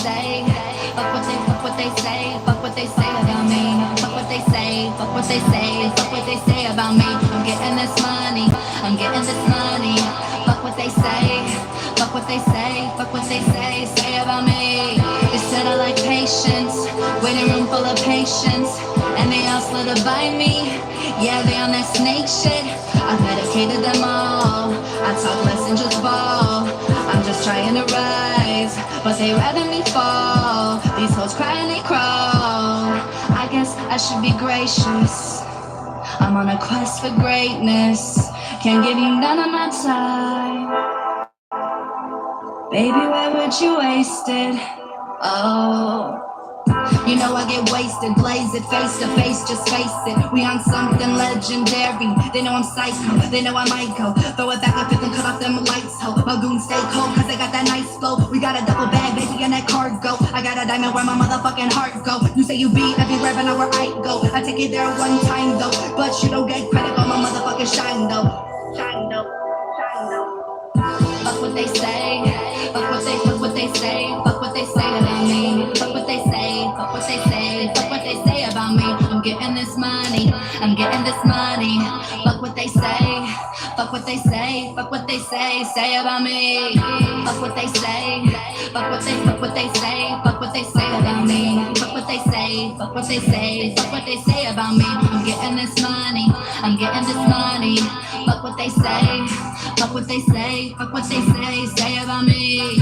say. Fuck what they say. Fuck what they say about me. Fuck what they say. Fuck what they say. Fuck what they say about me. I'm getting this money. I'm getting this money. Fuck what they say. Fuck what they say. Fuck what they say about me. They said I like patience. Waiting room full of patience. And they all slid up by me. Yeah, they on that snake shit. I've medicated them all. I talk less and just ball. I'm just trying to rise, but they rather me fall. These hoes cry and they crawl. I guess I should be gracious. I'm on a quest for greatness. Can't give you none of my time. Baby, why would you waste it? Oh, you know I get wasted, blaze it face to face, just face it. We on something legendary. They know I'm psycho, they know I might go. Throw it back up and cut off them lights, ho. My goons stay cold, cause they got that nice flow. We got a double bag, baby, and that cargo. I got a diamond where my motherfucking heart go. You say you be everywhere, but not where I go. I take it there one time, though. But you don't get credit for my motherfucking shine, though. Shine, though. Shine, though. Fuck what they say. Fuck what they say. Fuck what they say about me. Fuck what they say. Fuck what they say. Fuck what they say about me. I'm getting this money. I'm getting this money. Fuck what they say. Fuck what they say. Fuck what they say about me. Fuck what they say. Fuck what they say. Fuck what they say about me. Fuck what they say. Fuck what they say. Fuck what they say about me. I'm getting this money. I'm getting this money. Fuck what they say. Fuck what they say. Fuck what they say about me.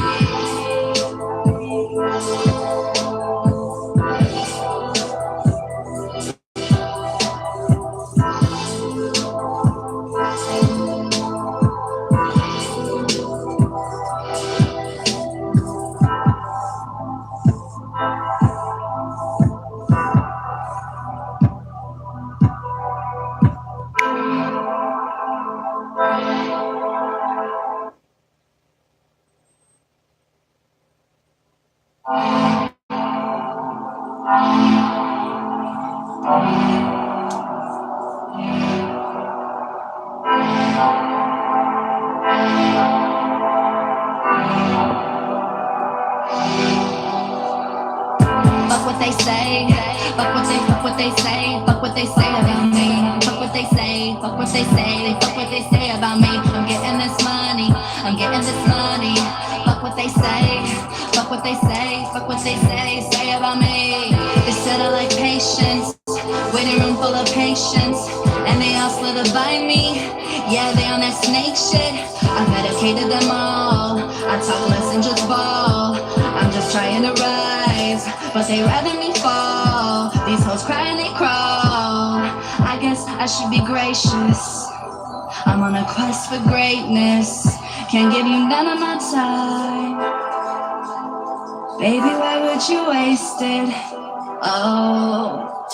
Fuck what they say. Fuck what they say. Fuck what they say about me. Fuck what they say. Fuck what they say. Fuck what they say about me. I'm getting this money. I'm getting this money. Fuck what they say. Fuck what they say. Fuck what they say about me. They said I like patience. Waiting room full of patience. And they all slid up by me. Yeah, they on that snake shit. I medicated them all. I talk less and just ball. I'm just trying to rise, but they rather me fall. These hoes cry and they crawl. I guess I should be gracious. I'm on a quest for greatness. Can't give you none of my time. Baby, why would you waste it? Oh,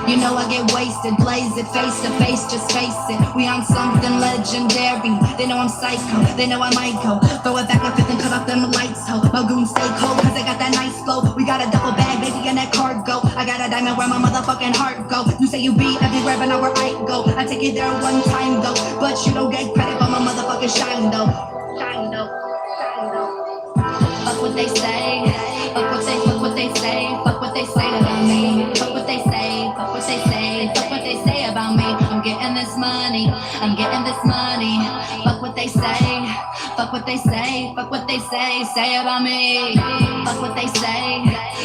you know I get wasted, blaze it face to face, just face it. We on something legendary. They know I'm psycho, they know I might go. Throw it back up and cut off them lights, ho. My goons stay cold, cause they got that nice flow. We got a double bag, baby, and that cargo. I got a diamond where my motherfucking heart go. You say you be everywhere, but not where I go. I take it there one time, though. But you don't get credit for my motherfucking shine, though. Shine, though. Shine, though. Fuck what they say. Fuck what they say. Fuck what they say about me. Fuck what they say. Fuck what they say. Fuck what they say about me. I'm getting this money. I'm getting this money. Fuck what they say. Fuck what they say. Fuck what they say about me. Fuck what they say.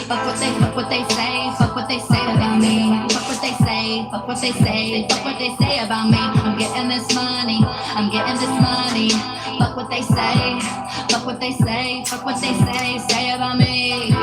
Fuck what they say. Fuck what they say about me. Fuck what they say. Fuck what they say. Fuck what they say about me. I'm getting this money. I'm getting this money. Fuck what they say. Fuck what they say. Fuck what they say about me.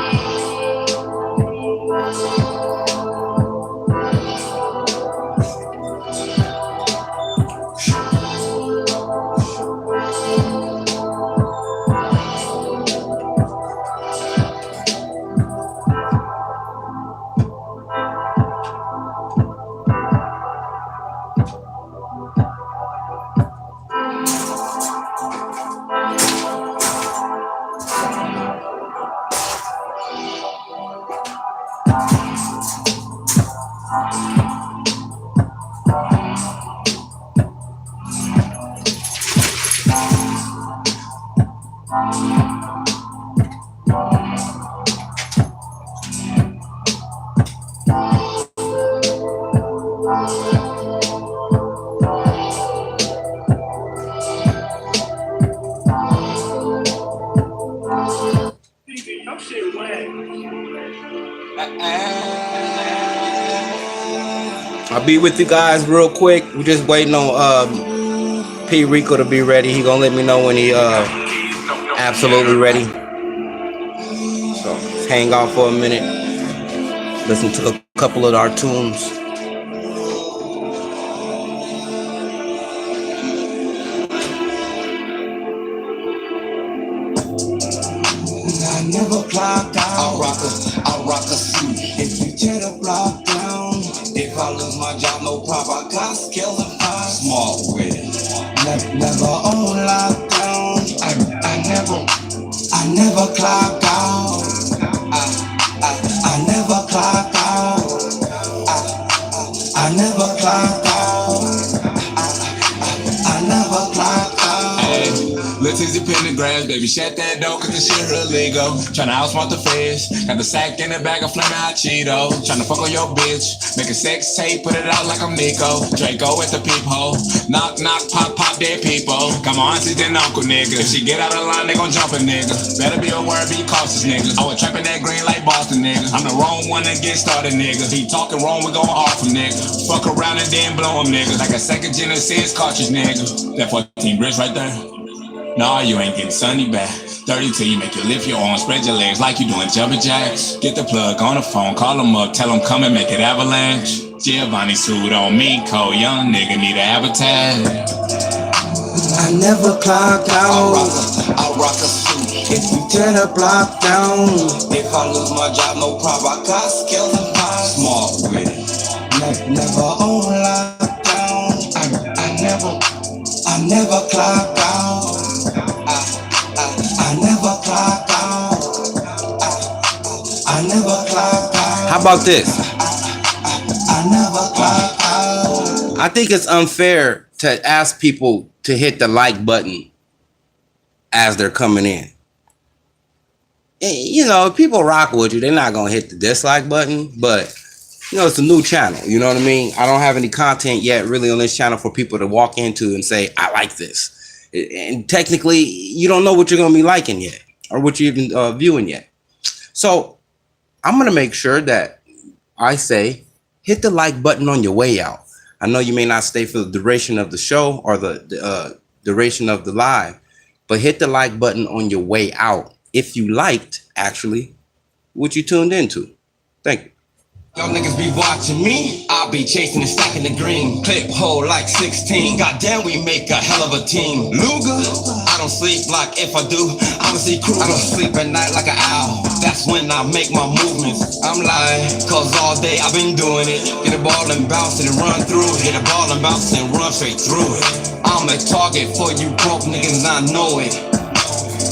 I'll be with you guys real quick. We're just waiting on P-Rico to be ready. He gonna let me know when he absolutely ready. So let's hang out for a minute. Listen to a couple of our tunes. I never clock out. I'll rock a suit. If you tear the block down, if I lose my job, no problem. I got skills and fine. Smart with it. Never on lockdown. I never clock out. I never clock out. I never clock out. I never clock out. Hey, let's easy pentagrams, baby. Shut that door, cause this shit real legal. Tryna outsmart the feds. Got the sack in the bag of flaming hot Cheetos. Tryna fuck on your bitch. Make a sex tape, put it out like I'm Nico. Draco at the peephole. Knock, knock, pop, pop, dead people. Got my aunties and uncle, nigga. If she get out of line, they gon' jump a nigga. Better be aware, be cautious, nigga. I was trapping that green like Boston, nigga. I'm the wrong one to get started, nigga. He talking wrong, we gon' off him, nigga. Fuck around and then blow him, nigga. Like a second Genesis cartridge, nigga. That 14 bricks right there. Nah, you ain't getting sunny back. 32, you make you lift your arms, spread your legs like you doing jumping jacks. Get the plug on the phone, call him up, tell him come and make it avalanche. Giovanni suit on me, cold young nigga need a habitat. I never clock out. I'll rock a suit. If you tear the block down, if I lose my job, no problem. I got skills and fine. Smart with it. Never on lockdown. I never clock out. I never clock out. I never clock out. How about this? I never clock out. I think it's unfair to ask people to hit the like button as they're coming in. You know, if people rock with you, they're not gonna hit the dislike button, but you know, it's a new channel, you know what I mean? I don't have any content yet really on this channel for people to walk into and say, I like this. And technically, you don't know what you're going to be liking yet or what you're even viewing yet. So I'm going to make sure that I say, hit the like button on your way out. I know you may not stay for the duration of the show or the duration of the live, but hit the like button on your way out if you liked, actually, what you tuned into. Thank you. Y'all niggas be watching me, I'll be chasing and stacking the green. Clip hole like 16. Goddamn, we make a hell of a team. Luger, I don't sleep like if I do, I'ma see crew. I don't sleep at night like an owl. That's when I make my movements. I'm lying, cause all day I've been doing it. Get a ball and bounce it and run through it. Get a ball and bounce it and run straight through it. I'm a target for you broke niggas, I know it.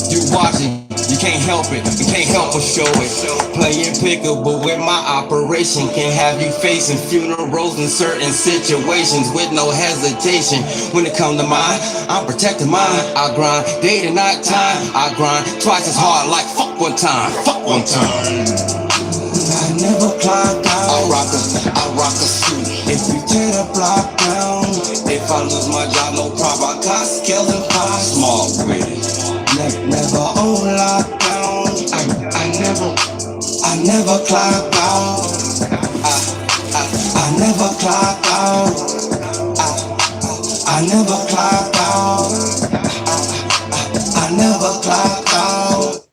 You watching, you can't help it, you can't help but show it. Playing pickable with my operation can have you facing funerals in certain situations with no hesitation. When it come to mine, I'm protecting mine. I grind day to night time. I grind twice as hard like fuck one time. Fuck one time. I never clock out. I rock a suit. If you tear the block down, if I lose my job, no problem. I got skills and fine. Smart with it. Never on lockdown. I never clock out. I never clock out. I never clock out. I never clock out.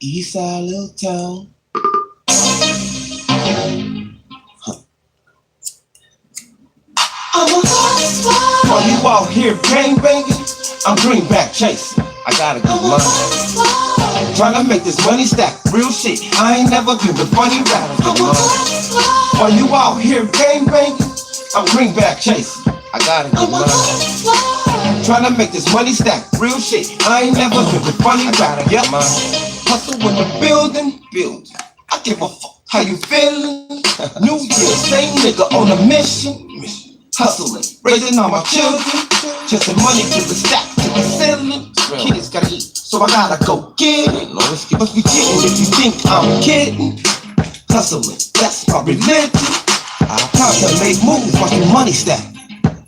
Eastside little town. While you out here gangbanging, I'm greenback chasing. I gotta get money. Tryna make this money stack, real shit. I ain't never been the funny rapper. Get money. While you out here gangbanging, I'm greenback chasing. I gotta get money. Tryna make this money stack, real shit. I ain't never been the funny rapper. Get money. Hustle in the building. I give a fuck how you feeling. New Year, same nigga on a mission. Hustling, raising all my children. Chasing money to the stack, to the ceiling. Kids gotta eat, so I gotta go get it. Must be kidding if you think I'm kidding. Hustling, that's my religion. Time to make moves, watch the money stack.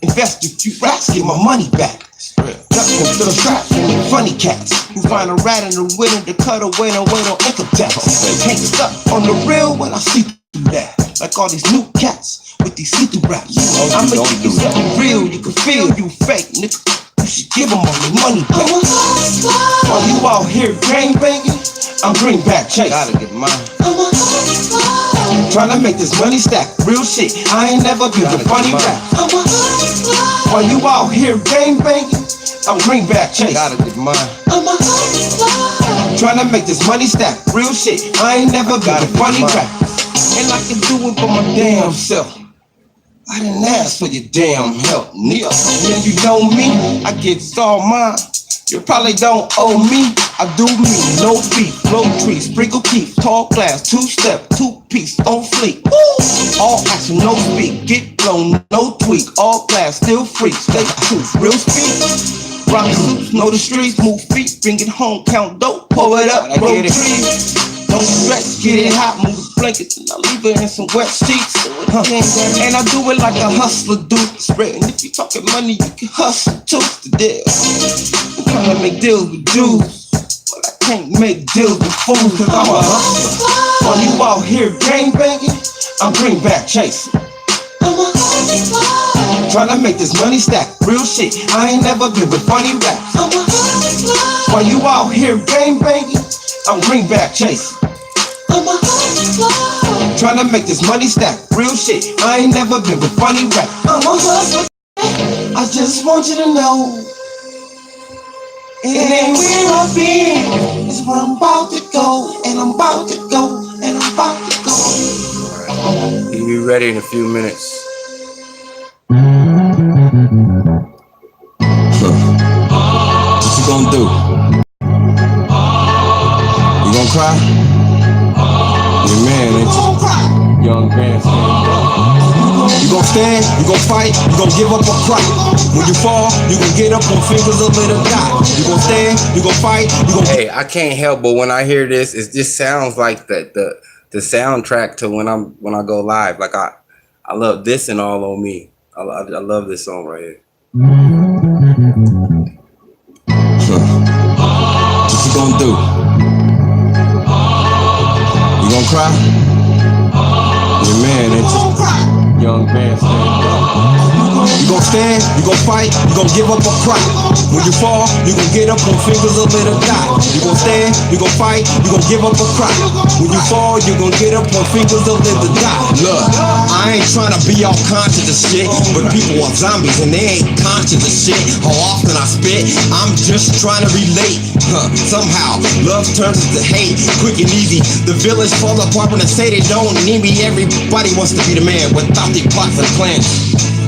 Invest a few racks, get my money back. Ducking to the trap from the funny cats who find a rat in the window to cut away and wait on income tax. Can't stop on the real when I see through that. Like all these new cats with these see-through raps. I'ma give you something real, you can feel you fake, nigga. You should give them all their money back. While you out here gang banging, I'm greenback chase. Gotta get mine. Tryna make this money stack, real shit. I ain't never been a funny rap. While you out here gang banging, I'm greenback chase. Gotta get mine. Tryna make this money stack, real shit. I ain't never been a funny rap. And I can do it for my damn self. I didn't ask for your damn help, nigga. And if you know me, I get all mine. You probably don't owe me. I do me, no beef, low tree, sprinkle keep, tall glass, two-step, two-piece, on fleek. All action, no speak, get blown, no tweak, all glass, still free, stay true, real speed. Rock suits, know the streets, move feet, bring it home, count dope, pull it up, roll trees. Don't stress, get it hot, move the blanket, and I leave it in some wet sheets. And I do it like a hustler do. Spreading, if you talking money, you can hustle too. The deal. I'm trying to make deals with Jews, but I can't make deals with fools, cause I'm a hustler. While you out here gang banging, I'm greenback chasing. Trying to make this money stack, real shit. I ain't never been with funny raps. While you out here gang banging, I'm greenback chasing. Trying to make this money stack, real shit. I ain't never been with funny rap. I'm a hustler. I just want you to know it ain't where I've been, it's where I'm about to go, and I'm about to go, and I'm about to go. You'll be ready in a few minutes. What you gonna do? You gonna cry? Your man, ain't you? Young man. You gon' stand, you gon' fight, you gon' give up or cry. When you fall, you gon' get up on fingers of little die. You gon' stand, you gon' fight, you gon'. Hey, I can't help but when I hear this, it just sounds like the soundtrack to when I go live. Like I love this and All on Me. I love this song right here. What you gonna do? You gonna cry? Your man, ain't you? Young man, you gon' stand, you gon' fight, you gon' give up or cry. When you fall, you gon' get up on fingers of little die. You gon' stand, you gon' fight, you gon' give up or cry. When you fall, you gon' get up on fingers of little die. Look, I ain't tryna be all conscious of shit, but people are zombies and they ain't conscious of shit. How often I spit, I'm just trying to relate. Somehow, love turns into hate, quick and easy. The village fall apart when they say they don't need me. Everybody wants to be the man without the plots and plans.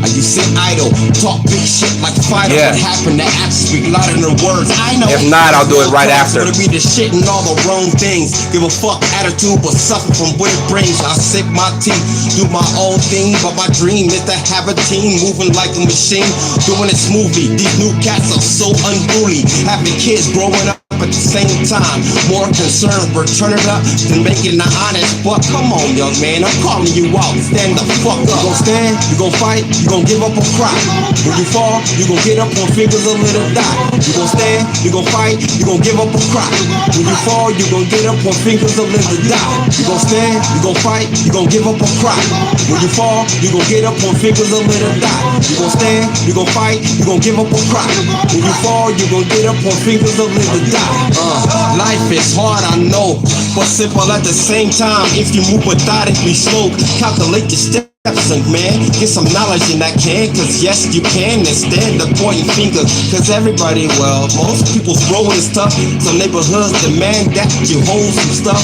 You sit idle, talk big shit like Fido. What happened to actions speak louder than words. I know. If not, I'll do it right after. Gonna be the shit and all the wrong things. Give a fuck attitude, but suffer from what it brings. I sip my tea, do my own thing, but my dream is to have a team moving like a machine, doing it smoothly. These new cats are so unruly, having kids growing up at the same time. More concerned with turning up than making the honest. But come on, young man, I'm calling you out. Stand the fuck up. You gon' stand, you gon' fight, you gon' give up or cry. When you fall, you gon' get up on fingers of little die. You gon' stand, you gon' fight, you gon' give up or cry. When you fall, you gon' get up on fingers of little die. You gon' stand, you gon' fight, you gon' give up or cry. When you fall, you gon' get up on fingers of little die. You gon' stand, you gon' fight, you gon' give up or cry. When you fall, you gon' get up on fingers of little die. Life is hard, I know, but simple at the same time. If you move methodically slow, calculate your steps. Man, get some knowledge in that can, cause yes you can, instead of pointing fingers, cause everybody, well, most people's role is tough. Some neighborhoods demand that you hold some stuff,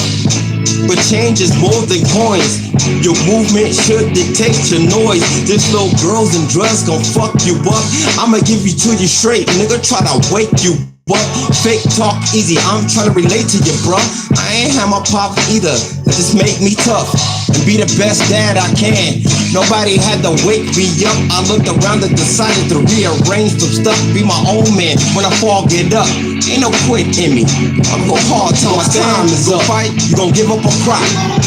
but change is more than coins. Your movement should dictate your noise. This little girls and drugs gon' fuck you up. I'ma give you to you straight, nigga, try to wake you up. Fake talk easy, I'm trying to relate to you, bruh. I ain't have my pop either, that just make me tough. and be the best dad I can. Nobody had to wake me up. I looked around and decided to rearrange some stuff, be my own man. When I fall, get up. Ain't no quit in me. I'm go hard till my time is up. Fight, you gon' give up or cry.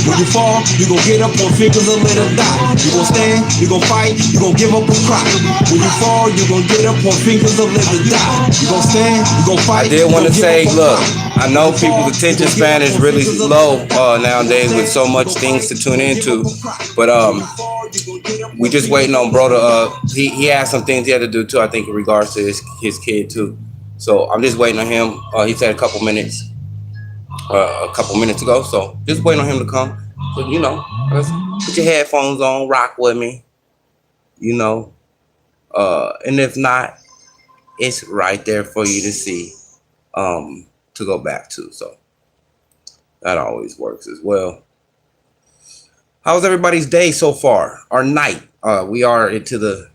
When you fall, you gon' get up on fingers a little die. You gon' stand, you gon' fight, you gon' give up or cry. When you fall, you gon' get up on fingers a little die. You gon' stand, you gon' fight. I did want to say, look, I know people's attention span is really low nowadays with so much things to tune into, but we just waiting on bro to he has some things he had to do too, I think, in regards to his kid too. So I'm just waiting on him. He said a couple minutes ago, so just waiting on him to come. So, you know, put your headphones on, rock with me, you know, and if not, it's right there for you to see, to go back to. So that always works as well. How's everybody's day so far? Or night? We are into the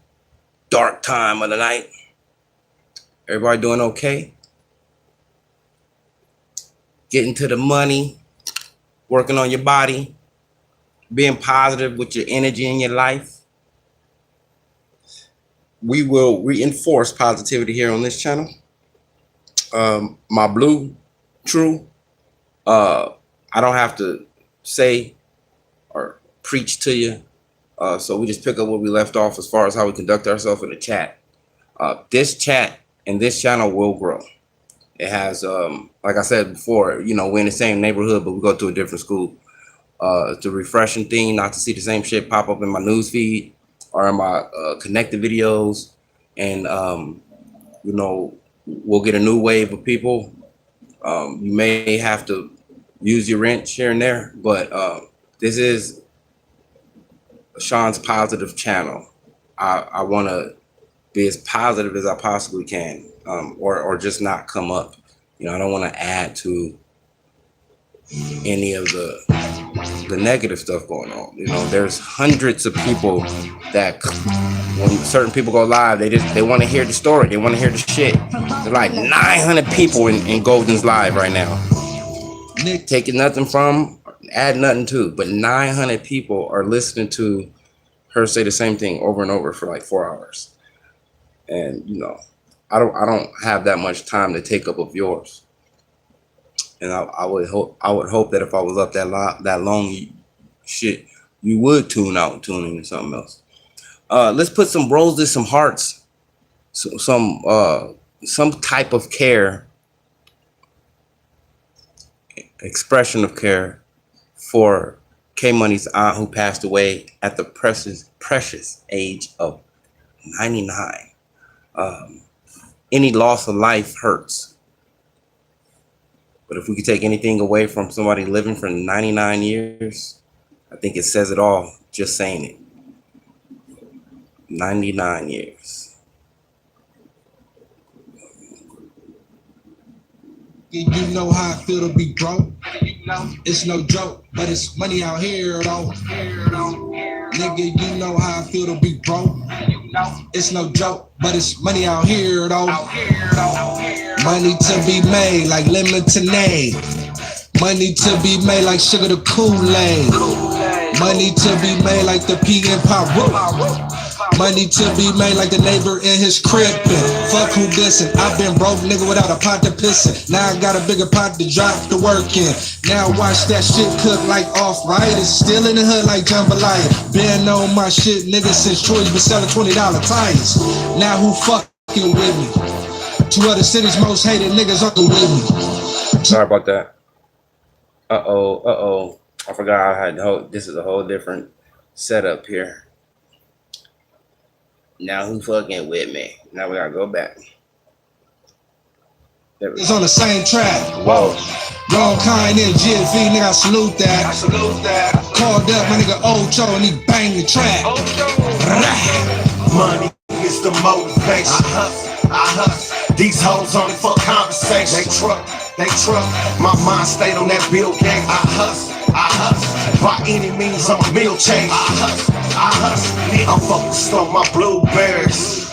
dark time of the night. Everybody doing okay? Getting to the money, working on your body, being positive with your energy in your life. We will reinforce positivity here on this channel. My blue, true. I don't have to say or preach to you. So we just pick up where we left off as far as how we conduct ourselves in the chat. This chat and this channel will grow. It has, like I said before, you know, we're in the same neighborhood, but we go to a different school. It's a refreshing thing not to see the same shit pop up in my news feed or in my connected videos. And, you know, we'll get a new wave of people. You may have to use your wrench here and there, but this is Sean's positive channel. I want to be as positive as I possibly can, or just not come up. You know, I don't want to add to any of the negative stuff going on. You know, there's hundreds of people that when certain people go live, they want to hear the story. They want to hear the shit. There's like 900 people in Golden's live right now. Taking nothing from, add nothing to, but 900 people are listening to her say the same thing over and over for like 4 hours. And you know, I don't have that much time to take up of yours. And I would hope that if I was up that long, you would tune out and tune into something else. Let's put some roses, some hearts, some type of care, expression of care for K Money's aunt who passed away at the precious age of 99. Any loss of life hurts. But if we could take anything away from somebody living for 99 years, I think it says it all, just saying it. 99 years. You know how I feel to be broke. It's no joke, but it's money out here though. Nigga, you know how I feel to be broke. It's no joke, but it's money out here though. Money to be made like lemonade. Money to be made like sugar to Kool-Aid. Money to be made like the pea and pop. Money to be made like the neighbor in his crib. Fuck who dissing. I've been broke, nigga, without a pot to pissin'. Now I got a bigger pot to drop the work in. Now watch that shit cook like off-right. It's still in the hood like jambalaya. Been on my shit, nigga, since Troy's been selling $20 tires. Now who fucking with me? 2 other cities most hated niggas are with me. Sorry about that. Uh-oh. I forgot I had this is a whole different setup here. Now who fucking with me? Now we gotta go back. It's on the same track. Whoa. Wrong kind in GFV, nigga, I salute that. Called up my nigga Ocho and he banged the track. Money is the motivation. I hustle. These hoes only for conversation. They truck. My mind stayed on that Bill Gates. I hustle. By any means, I'm a meal change. I hustle. I'm focused on my blueberries.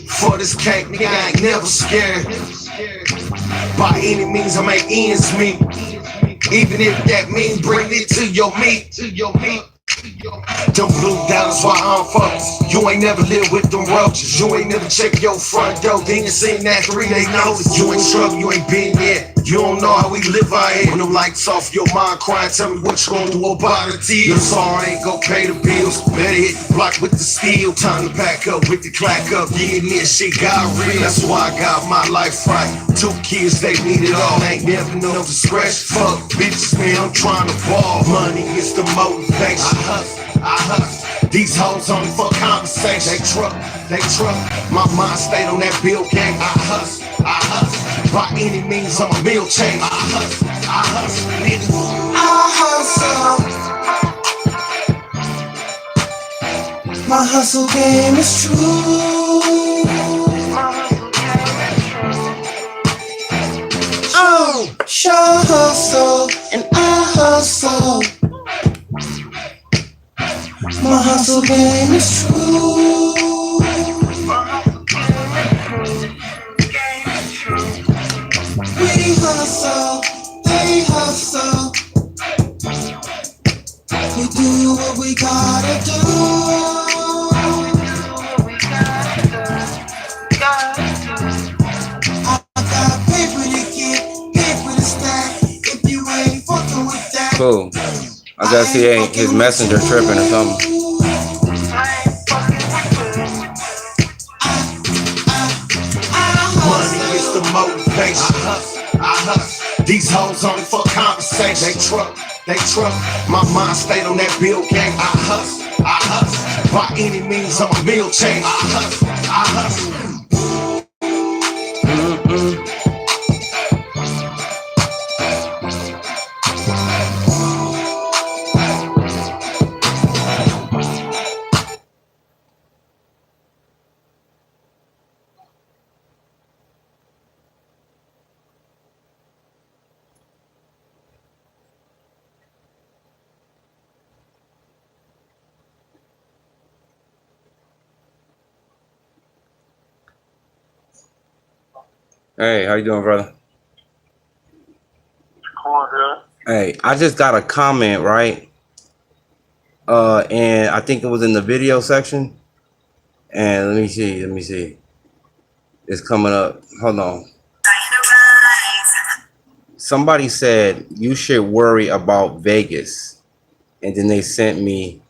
For this cake, nigga, I ain't never scared. By any means, I make ends meet. Even if that means bring it to your meat. Them blue dollars why I'm focused. You ain't never lived with them roaches. You ain't never checked your front door. Then you seen that 3-day notice. You ain't struggle, you ain't been yet. You don't know how we live out here. When them lights off, your mind crying, tell me what you gonna do about it. Your song ain't gon' pay the bills. Better hit the block with the steel. Time to pack up with the clack up. Yeah, this shit got real. That's why I got my life right. 2 kids, they need it all. Ain't never no discretion. Fuck bitches, man, I'm trying to ball. Money is the motivation. I hustle. These hoes only for conversation. They truck. My mind stayed on that bill game. I hustle. By any means, I'm a meal chain. I hustle, nigga. My hustle game is true. Oh, sure hustle, and I hustle. My hustle game is true. We hustle, they hustle. We do what we gotta do. I got paper to get, paper to stack. If you ain't fucking with that. Cool. I guess he ain't his messenger tripping or something. Money is the motivation. I hustle. These hoes only for conversation. They truck. My mind stayed on that bill game. I hustle. By any means, I'm a meal chain. I hustle. Hey, how you doing, brother? Cool, dude. Hey, I just got a comment, right? And I think it was in the video section. And let me see. It's coming up. Hold on. Somebody said you should worry about Vegas. And then they sent me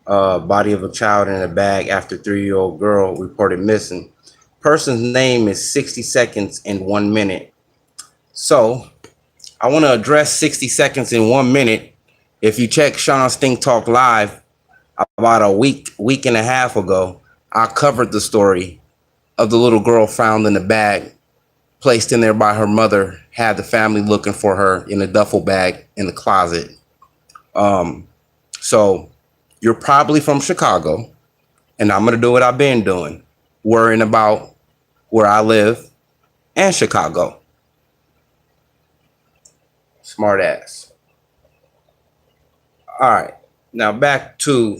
body of a child in a bag after 3-year-old girl reported missing. Person's name is 60 seconds in 1 minute. So I want to address 60 seconds in 1 minute. If you check Sean's Think Talk Live about a week and a half ago, I covered the story of the little girl found in a bag, placed in there by her mother, had the family looking for her in a duffel bag in the closet. So you're probably from Chicago, and I'm going to do what I've been doing, worrying about where I live and Chicago. Smart ass. All right. Now back to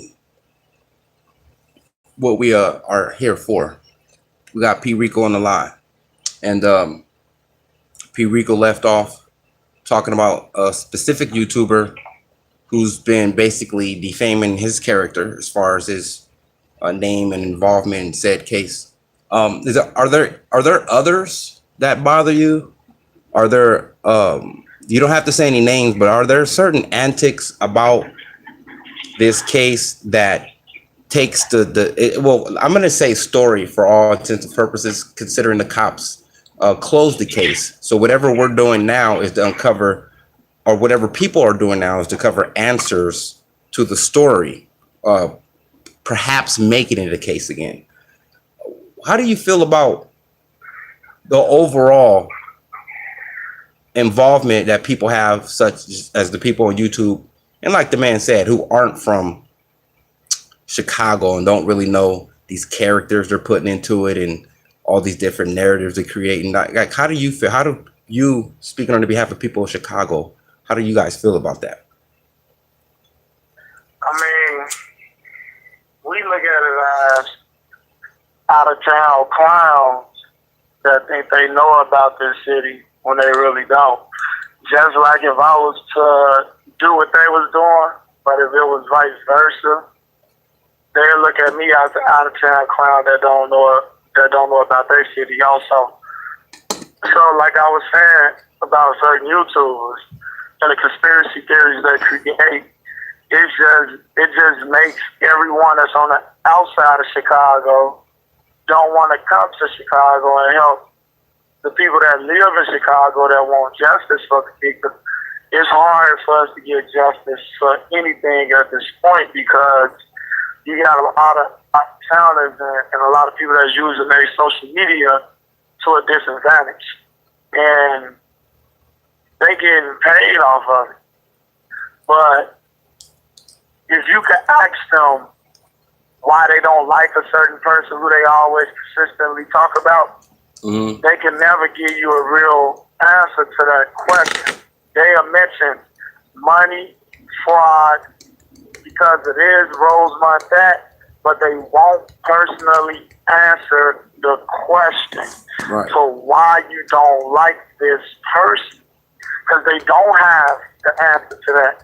what we are here for. We got P-Rico on the line. And P-Rico left off talking about a specific YouTuber who's been basically defaming his character as far as his name and involvement in said case. Are there others that bother you? Are there you don't have to say any names, but are there certain antics about this case that takes well, I'm gonna say story for all intents and purposes, considering the cops closed the case. So whatever we're doing now is to uncover, or whatever people are doing now is to cover answers to the story, perhaps making it a case again. How do you feel about the overall involvement that people have, such as the people on YouTube, and like the man said, who aren't from Chicago and don't really know these characters they're putting into it and all these different narratives they're creating? Like, how do you feel? How do you, speaking on the behalf of people of Chicago, how do you guys feel about that? I mean, we look at it as out of town clowns that think they know about this city when they really don't. Just like if I was to do what they was doing, but if it was vice versa, they look at me as an out of town clown that don't know about their city also. So like I was saying about certain YouTubers and the conspiracy theories they create, it just makes everyone that's on the outside of Chicago don't want to come to Chicago and help the people that live in Chicago that want justice for the people. It's hard for us to get justice for anything at this point because you got a lot of talents and a lot of people that's using their social media to a disadvantage. And they getting paid off of it. But if you can ask them why they don't like a certain person who they always consistently talk about, they can never give you a real answer to that question. They'll mention money, fraud, because it is Rosemont that, but they won't personally answer the question. Right. So why you don't like this person? Because they don't have the answer to that.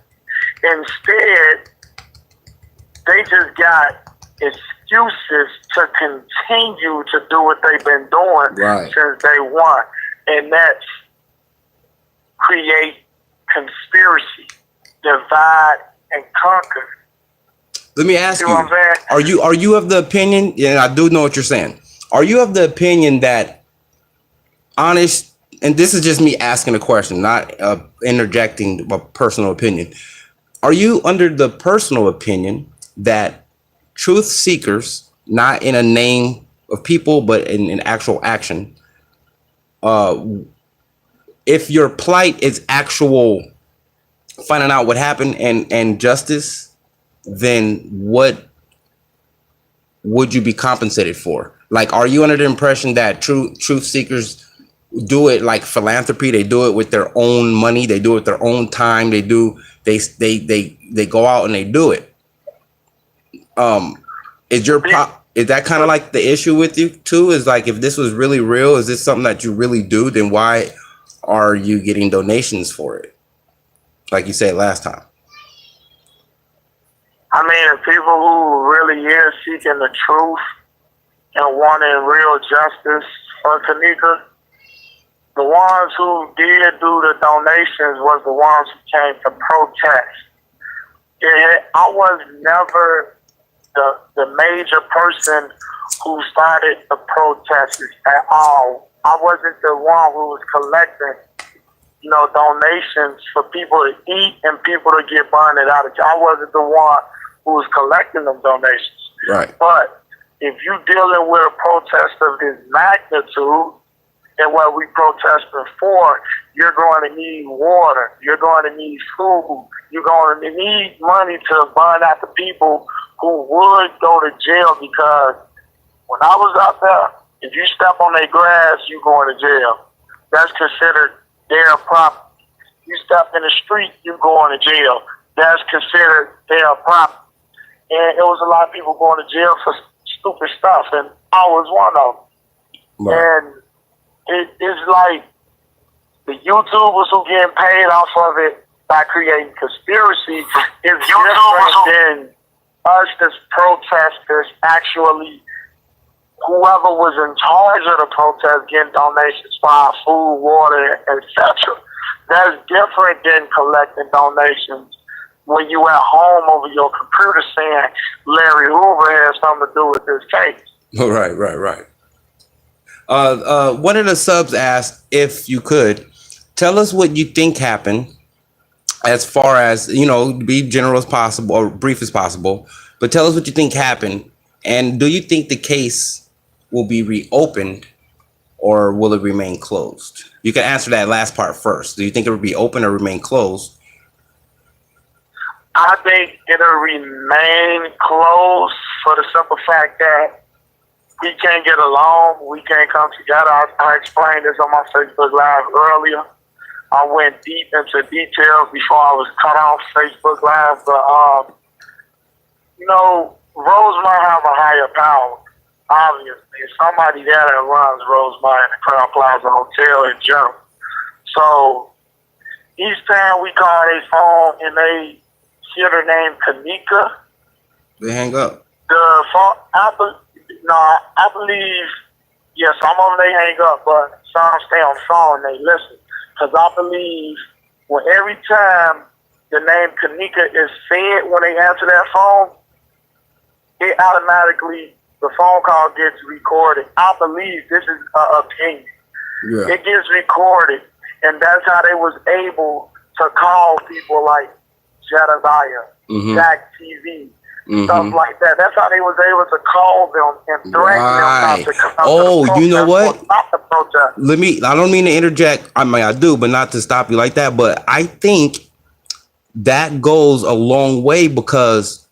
Instead, they just got excuses to continue to do what they've been doing since day one. And that's create conspiracy, divide and conquer. Let me ask See what I'm saying? are you of the opinion, and I do know what you're saying, are you of the opinion that honest, and this is just me asking a question, not interjecting a personal opinion, are you under the personal opinion that truth seekers, not in a name of people, but in actual action, if your plight is actual finding out what happened and justice, then what would you be compensated for? Like, are you under the impression that truth seekers do it like philanthropy? They do it with their own money. They do it with their own time. They go out and they do it. Is that kind of like the issue with you too? Is like, if this was really real, is this something that you really do? Then why are you getting donations for it? Like you said last time. I mean, people who really is seeking the truth and wanting real justice for Kanika, the ones who did do the donations was the ones who came to protest. I was never the major person who started the protests at all. I wasn't the one who was collecting, donations for people to eat and people to get bonded out of jail. I wasn't the one who was collecting them donations. Right. But if you're dealing with a protest of this magnitude and what we protesting for, you're going to need water. You're going to need food. You're going to need money to bond out the people who would go to jail, because when I was out there, if you step on their grass, you're going to jail. That's considered their property. You step in the street, you're going to jail. That's considered their property. And it was a lot of people going to jail for stupid stuff, and I was one of them. Right. And it's like the YouTubers who getting paid off of it by creating conspiracy is different than us as protesters actually, whoever was in charge of the protest getting donations for our food, water, etc. That's different than collecting donations when you at home over your computer saying Larry Hoover has something to do with this case. Right. One of the subs asked if you could tell us what you think happened, as far as, be general as possible or brief as possible, but tell us what you think happened. And do you think the case will be reopened or will it remain closed? You can answer that last part first. Do you think it will be open or remain closed? I think it'll remain closed for the simple fact that we can't get along. We can't come together. I explained this on my Facebook Live earlier. I went deep into details before I was cut off Facebook Live. But, Rosemont have a higher power, obviously. Somebody there that runs Rosemont and the Crown Plaza Hotel in general. So each time we call their phone and they hear the name Kanika, They hang up. the phone, I believe, yeah, some of them they hang up, but some stay on the phone and they listen. Because I believe when every time the name Kanika is said when they answer that phone, it automatically, the phone call gets recorded. I believe this is an opinion. Yeah. It gets recorded, and that's how they was able to call people like Jedediah, Jack TV, stuff like that. That's how they was able to call them and threaten them not to come Oh, to the you know protest what? or stop the protest. I don't mean to interject. I mean, I do, but not to stop you like that. But I think that goes a long way because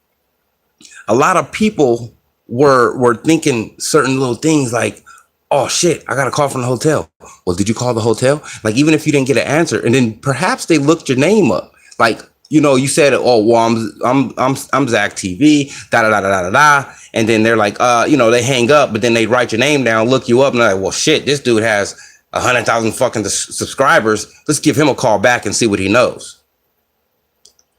a lot of people were thinking certain little things like, oh shit, I got a call from the hotel. Well, did you call the hotel? Like, even if you didn't get an answer, and then perhaps they looked your name up. Like, you know, you said, oh, well, I'm Zach TV, da da da da da da, and then they're like, you know, they hang up, but then they write your name down, look you up, and they're like, well, shit, this dude has 100,000 fucking subscribers. Let's give him a call back and see what he knows.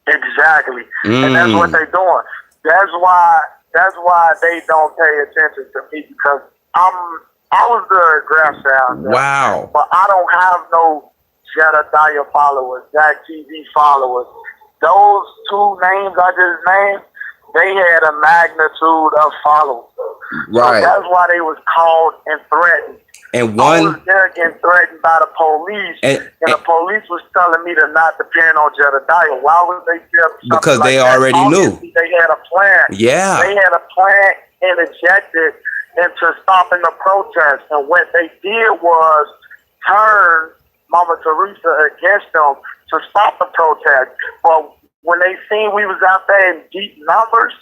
Exactly, and that's what they're doing. That's why they don't pay attention to me because I was the graph sound. Wow. But I don't have no Jedediah followers, Jack TV followers. Those two names I just named, they had a magnitude of followers. Right. So that's why they was called and threatened. And I was there getting threatened by the police, and the police was telling me to not depend on Jedediah. Why would they tell me something because like they that? already Obviously, knew. They had a plan. Yeah. They had a plan interjected into stopping the protest, and what they did was turn Mama Teresa against them to stop the protest. But when they seen we was out there in deep numbers,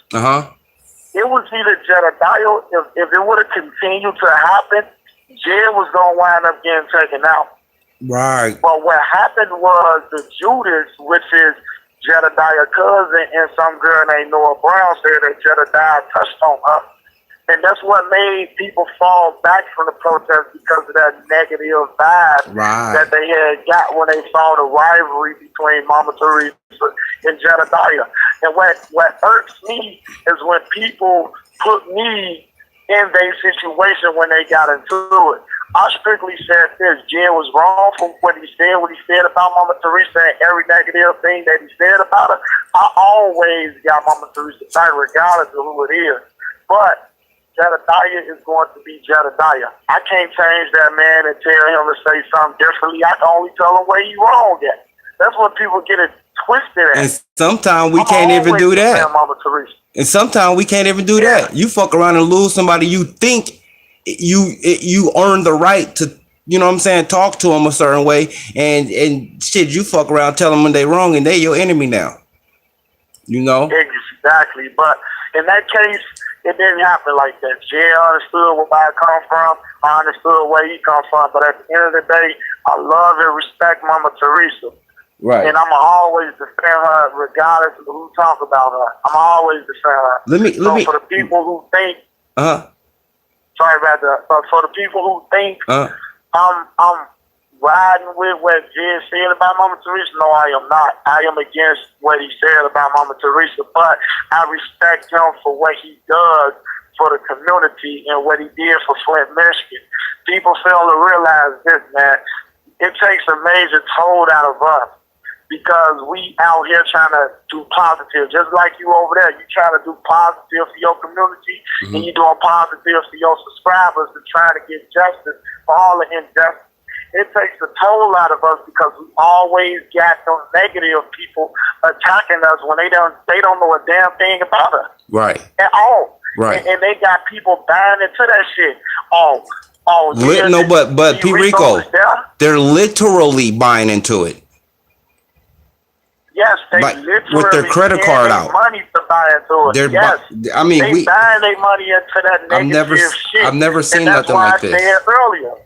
it was either Jedediah. If it would have continued to happen, Jed was gonna wind up getting taken out. Right. But what happened was the Judas, which is Jedediah's cousin, and some girl named Noah Brown said that Jedediah touched on her. And that's what made people fall back from the protest because of that negative vibe that they had got when they saw the rivalry between Mama Teresa and Jedediah. And what irks me is when people put me in their situation when they got into it. I strictly said this. Jed was wrong for what he said about Mama Teresa and every negative thing that he said about her. I always got Mama Teresa back regardless of who it is. But Jedediah is going to be Jedediah. I can't change that man and tell him to say something differently. I can only tell him where he wrong at. That's what people get it twisted at. And sometimes we can't even do that. Mama Teresa. And sometimes we can't even do that. You fuck around and lose somebody you think you earn the right to, you know what I'm saying, talk to them a certain way, and shit, you fuck around, tell them when they wrong, and they your enemy now. You know? Exactly. But in that case, it didn't happen like that. Jay understood where I come from. I understood where he comes from. But at the end of the day, I love and respect Mama Teresa. Right. And I'm always defend her regardless of who talk about her. I'm always defend her. Let me for the people who think sorry about that. But for the people who think I'm riding with what Jed said about Mama Teresa, no, I am not. I am against what he said about Mama Teresa, but I respect him for what he does for the community and what he did for Flint, Michigan. People fail to realize this, man. It takes a major toll out of us because we out here trying to do positive. Just like you over there, you trying to do positive for your community and you doing positive for your subscribers and trying to get justice for all the injustice. It takes a toll out of us because we always got those negative people attacking us when they don't know a damn thing about us. Right. At all. Right. And they got people buying into that shit. But P-Rico, they're literally buying into it. Yes, they literally with their credit card out. Money to buy into it. They buying their money into that negative shit. I've never seen nothing like this. That's why I said earlier.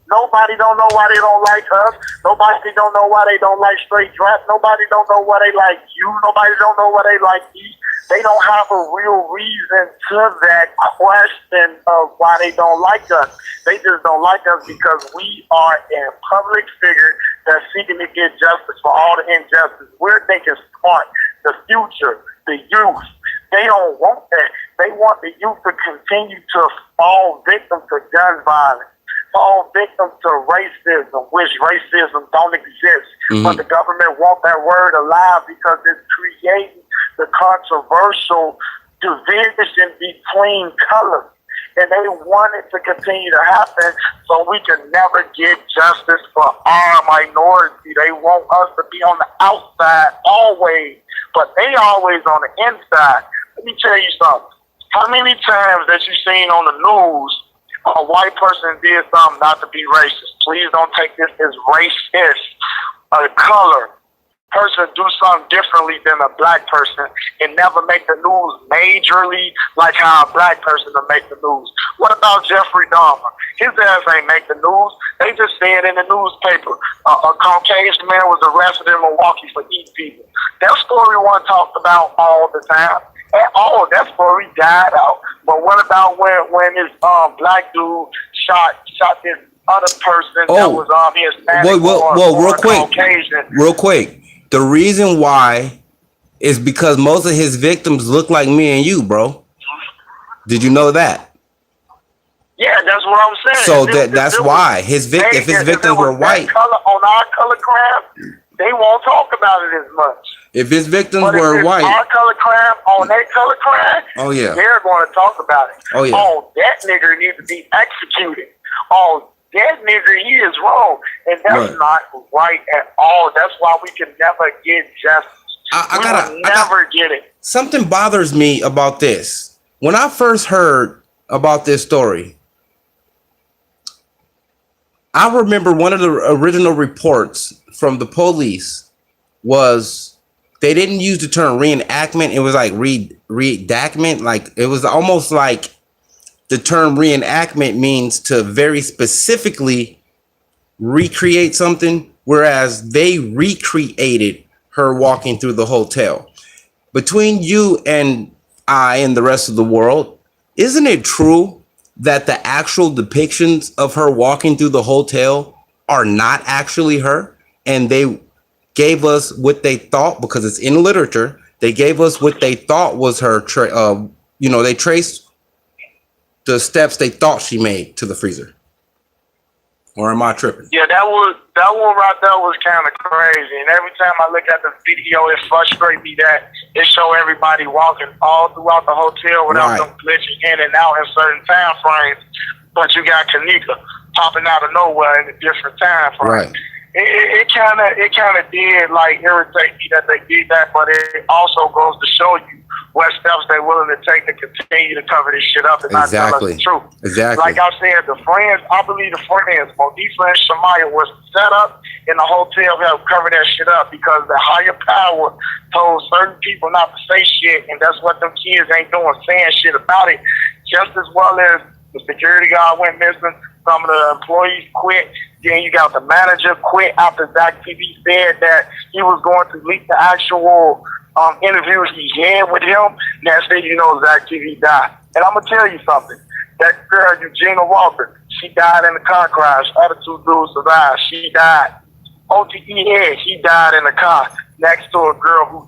Nobody don't know why they don't like us. Nobody don't know why they don't like straight draft. Nobody don't know why they like you. Nobody don't know why they like me. They don't have a real reason to that question of why they don't like us. They just don't like us because we are a public figure that's seeking to get justice for all the injustice. We're thinking smart, the future, the youth. They don't want that. They want the youth to continue to fall victim to gun violence, fall victim to racism, which racism don't exist. But the government want that word alive because it's creating the controversial division between colors. And they want it to continue to happen so we can never get justice for our minority. They want us to be on the outside always, but they always on the inside. Let me tell you something. How many times that you seen on the news a white person did something not to be racist? Please don't take this as racist. A color person do something differently than a black person and never make the news majorly like how a black person will make the news. What about Jeffrey Dahmer? His ass ain't make the news. They just said in the newspaper a Caucasian man was arrested in Milwaukee for eating people. That story wasn't talked about all the time. At all, that story died out. But what about when this black dude shot this other person that was Hispanic or Caucasian? Real quick. The reason why is because most of his victims look like me and you, bro. Did you know that? Yeah, that's what I'm saying. So that's why if his victims were white, color, on our color crime, they won't talk about it as much. If his victims but were white, our color crime on their color crime, oh yeah, they're going to talk about it. Oh yeah, oh that nigger needs to be executed. Oh, that nigger, he is wrong, and that's not right at all. That's why we can never get justice. I never get it. Something bothers me about this. When I first heard about this story, I remember one of the original reports from the police was they didn't use the term reenactment. It was like redactment. Like it was almost like the term reenactment means to very specifically recreate something, whereas they recreated her walking through the hotel. Between you and I and the rest of the world, isn't it true that the actual depictions of her walking through the hotel are not actually her? And they gave us what they thought, because it's in literature, they gave us what they thought was her, they traced the steps they thought she made to the freezer. Or am I tripping? Yeah, that one right there was kind of crazy. And every time I look at the video, it frustrates me that it show everybody walking all throughout the hotel without them glitching in and out in certain time frames. But you got Kanika popping out of nowhere in a different time frame. Right. It kind of did like irritate me that they did that, but it also goes to show you what steps they're willing to take to continue to cover this shit up and not tell us the truth. Exactly. Like I said, I believe the friends, Monifa and Shamaya, was set up in the hotel to help cover that shit up because the higher power told certain people not to say shit, and that's what them kids ain't doing, saying shit about it. Just as well as the security guard went missing, some of the employees quit. Then you got the manager quit after Zach TV said that he was going to leak the actual interviews he had with him. Next thing you know, Zach TV died. And I'm going to tell you something. That girl, Eugenia Walker, she died in a car crash. Other two dudes survived. She died. OTE Head, he died in a car next to a girl who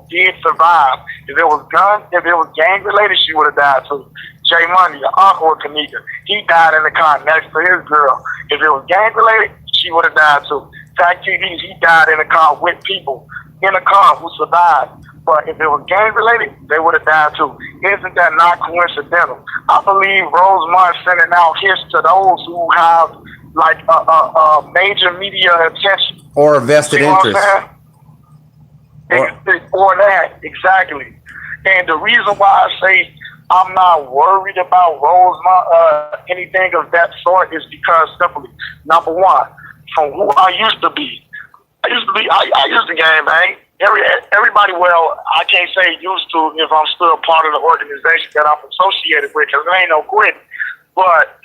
did survive. If it was gang related, she would have died too. Jay Money, the uncle of Kanika, he died in the car next to his girl. If it was gang related, she would have died too. Tag TV, he died in a car with people in a car who survived. But if it was gang related, they would have died too. Isn't that not coincidental? I believe Rosemont sending out hits to those who have like a major media attention or a vested interest. Or that, exactly. And the reason why I say I'm not worried about Rosemont, anything of that sort, is because simply, number one, from who I used to be, I used to game bang. Everybody, well, I can't say used to if I'm still part of the organization that I'm associated with, because there ain't no quitting. But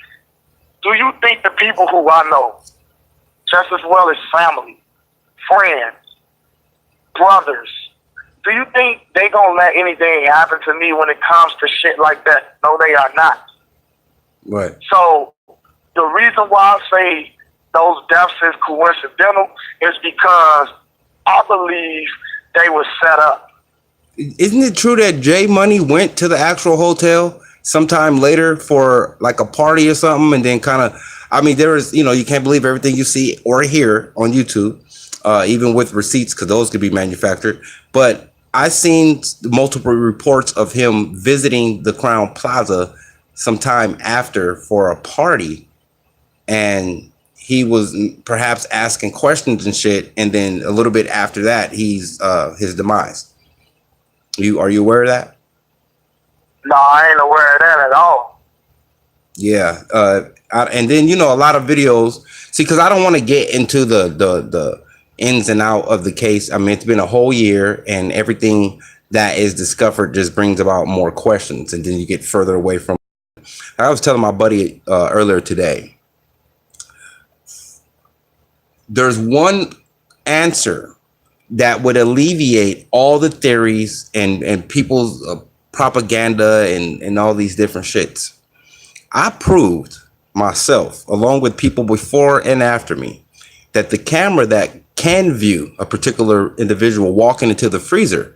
do you think the people who I know, just as well as family, friends, brothers, Do you think they gonna let anything happen to me when it comes to shit like that? No, they are not. Right. So the reason why I say those deaths is coincidental is because I believe they were set up. Isn't it true that J Money went to the actual hotel sometime later for like a party or something, and then kind of, I mean, there is, you know, you can't believe everything you see or hear on YouTube, even with receipts, because those could be manufactured. But I've seen multiple reports of him visiting the Crown Plaza sometime after for a party, and he was perhaps asking questions and shit, and then a little bit after that, he's his demise. Are you aware of that? No, I ain't aware of that at all. Yeah, and then, you know, a lot of videos. See, because I don't want to get into the ins and out of the case. I mean, it's been a whole year, and everything that is discovered just brings about more questions, and then you get further away from. I was telling my buddy earlier today. There's one answer that would alleviate all the theories and people's propaganda and all these different shits. I proved myself, along with people before and after me, that the camera that can view a particular individual walking into the freezer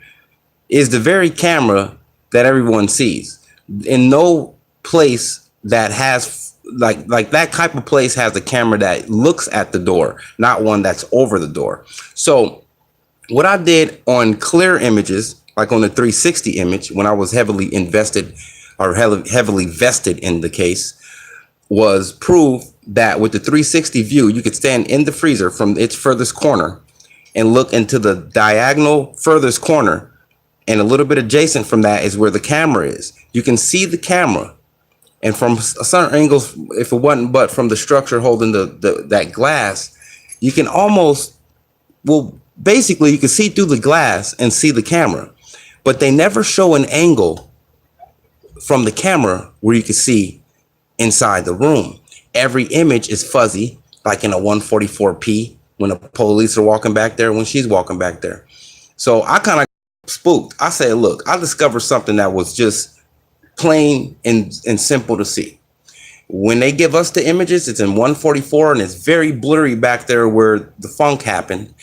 is the very camera that everyone sees. In no place that has like that type of place has a camera that looks at the door, not one that's over the door. So what I did on clear images, like on the 360 image, when I was heavily invested or heavily vested in the case, was prove that with the 360 view, you could stand in the freezer from its furthest corner and look into the diagonal furthest corner. And a little bit adjacent from that is where the camera is. You can see the camera. And from certain angles, if it wasn't but from the structure holding that glass, you can almost, well, basically you can see through the glass and see the camera. But they never show an angle from the camera where you can see inside the room. Every image is fuzzy, like in a 144p when the police are walking back there, when she's walking back there. So I kind of spooked. I said, look, I discovered something that was just plain and simple to see. When they give us the images, it's in 144 and it's very blurry back there where the funk happened.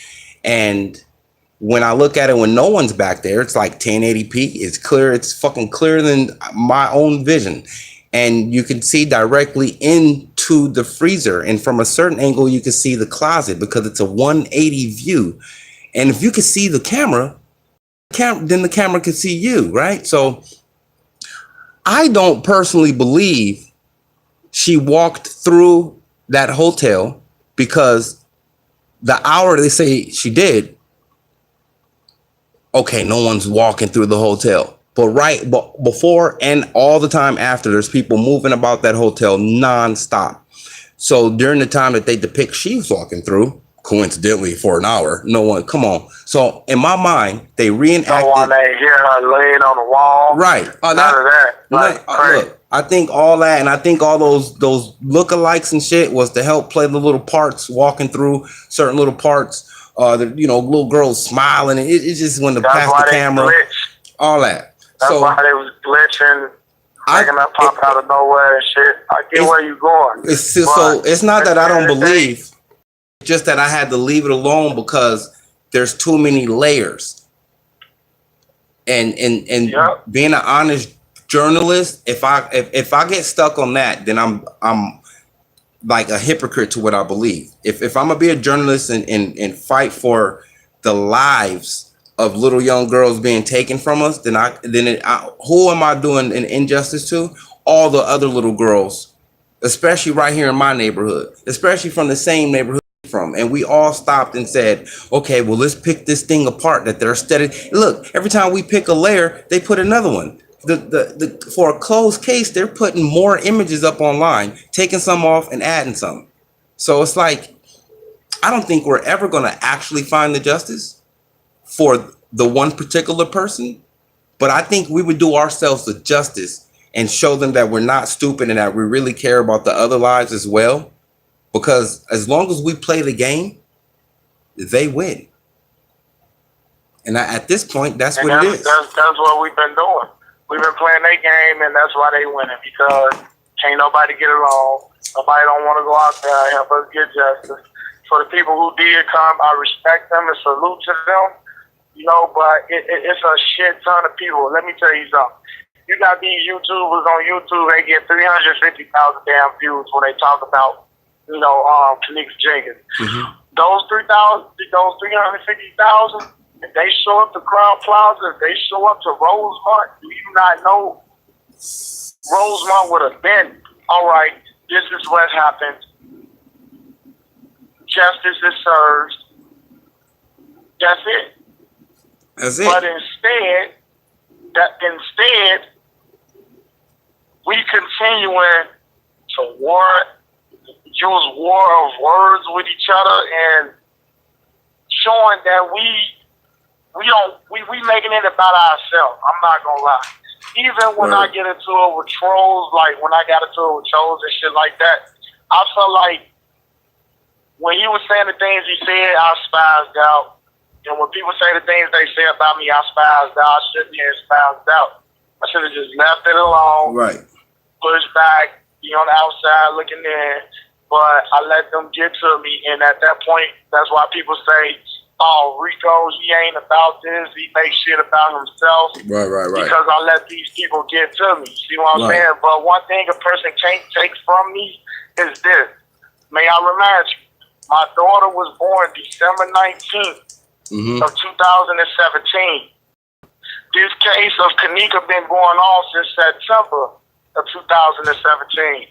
And when I look at it when no one's back there, it's like 1080p. It's clear. It's fucking clearer than my own vision. And you can see directly into the freezer. And from a certain angle, you can see the closet because it's a 180 view. And if you can see the camera, then the camera can see you, right? So I don't personally believe she walked through that hotel, because the hour they say she did, okay, no one's walking through the hotel. But before and all the time after, there's people moving about that hotel nonstop. So during the time that they depict she's walking through, coincidentally for an hour, no one, come on. So in my mind, they reenacted. No one ain't hear her laying on the wall. Right. None of that. Like, Look, I think all that, and I think all those lookalikes and shit was to help play the little parts, walking through certain little parts. Little girls smiling. It's just when the past the camera, all that. That's why they was glitching, making that pop out of nowhere and shit. I get where you going. It's not that I don't believe, just that I had to leave it alone because there's too many layers. And Yep. Being an honest journalist, if I get stuck on that, then I'm like a hypocrite to what I believe. If I'm gonna be a journalist and fight for the lives of little young girls being taken from us, then who am I doing an injustice to? All the other little girls, especially right here in my neighborhood, especially from the same neighborhood from. And we all stopped and said, okay, well, let's pick this thing apart that they're studying. Look, every time we pick a layer, they put another one. For a closed case, they're putting more images up online, taking some off and adding some. So it's like, I don't think we're ever going to actually find the justice for the one particular person, but I think we would do ourselves the justice and show them that we're not stupid and that we really care about the other lives as well. Because as long as we play the game, they win. And at this point, that's And what it is. that's what we've been doing. We've been playing their game, and that's why they winning, because can't nobody get along. Nobody don't want to go out there and help us get justice. For the people who did come, I respect them and salute to them. You know, but it's a shit ton of people. Let me tell you something. You got these YouTubers on YouTube, they get 350,000 damn views when they talk about, you know, Kanika Jenkins. Mm-hmm. Those 350,000, if they show up to Crown Plaza, if they show up to Rosemont, do you not know Rosemont would have been, all right, this is what happened. Justice is served. That's it. That's it. But instead, we continuing to use war of words with each other and showing that we making it about ourselves. I'm not gonna lie. Even when I get into it with trolls, like when I got into it with trolls and shit like that, I felt like when he was saying the things he said, I spazzed out. And when people say the things they say about me, I spazzed out. I shouldn't have spazzed out. I should have just left it alone. Right. Push back, be on the outside looking in. But I let them get to me. And at that point, that's why people say, oh, Rico, he ain't about this. He makes shit about himself. Right. Because I let these people get to me. See what I'm saying? But one thing a person can't take from me is this. May I remind you, my daughter was born December 19th. Of 2017. This case of Kanika been going on since September of 2017.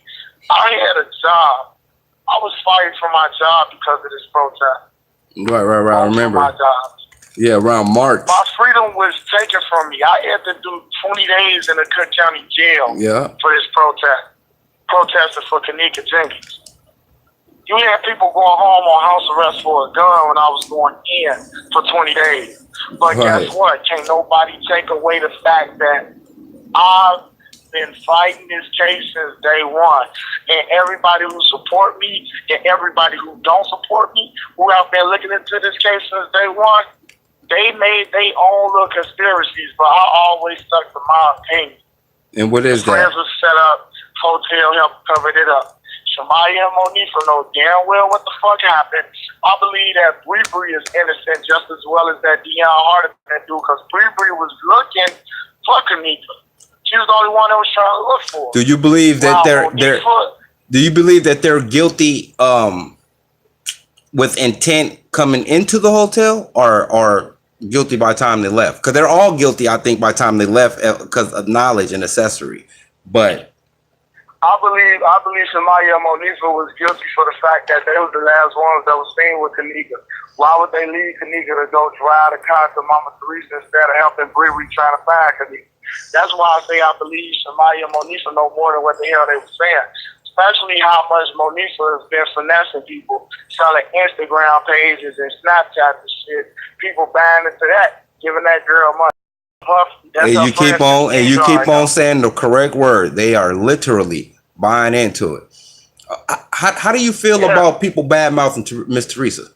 I had a job. I was fired from my job because of this protest. Right. I remember. My job. Yeah, around March. My freedom was taken from me. I had to do 20 days in the Cook County Jail for this protesting for Kanika Jenkins. You had people going home on house arrest for a gun when I was going in for 20 days. But guess what? Can't nobody take away the fact that I've been fighting this case since day one. And everybody who support me and everybody who don't support me, who have been looking into this case since day one, they made their own little conspiracies, but I always stuck to my opinion. And what is that? Friends was set up, hotel helped cover it up. Shamaya and Monifa know damn well what the fuck happened. I believe that Bree is innocent just as well as that Deion Harden do, because Bree was looking for Kanika. She was the only one that was trying to look for. Do you believe that do you believe that they're guilty with intent coming into the hotel, or guilty by the time they left? Because they're all guilty, I think, by the time they left because of knowledge and accessory. But I believe Shamaya and Monifa was guilty for the fact that they was the last ones that was seen with Kanika. Why would they leave Kanika to go drive the car to Mama Teresa instead of helping Bree trying to find Kanika? That's why I say I believe Shamaya and Monifa know more than what the hell they were saying. Especially how much Monifa has been finessing people, selling Instagram pages and Snapchat and shit. People buying into that, giving that girl money. And you keep on saying the correct word. They are literally buying into it. How do you feel about people bad mouthing Miss Teresa?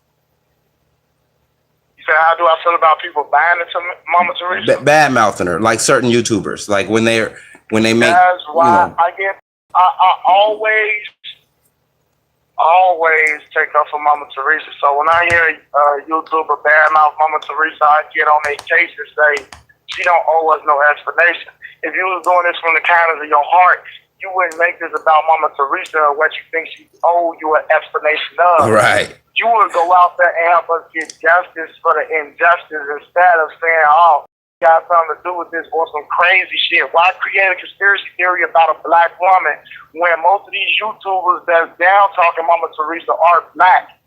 You said, how do I feel about people buying into Mama Teresa? Bad mouthing her, like certain YouTubers, like when they make. That's why I always take up for Mama Teresa. So when I hear a YouTuber bad mouth Mama Teresa, I get on their case and say, she don't owe us no explanation. If you was doing this from the kindness of your heart, you wouldn't make this about Mama Teresa or what you think she owe you an explanation of. Right. You would go out there and help us get justice for the injustice instead of saying, oh, you got something to do with this or some crazy shit. Why create a conspiracy theory about a black woman when most of these YouTubers that's down talking Mama Teresa are black?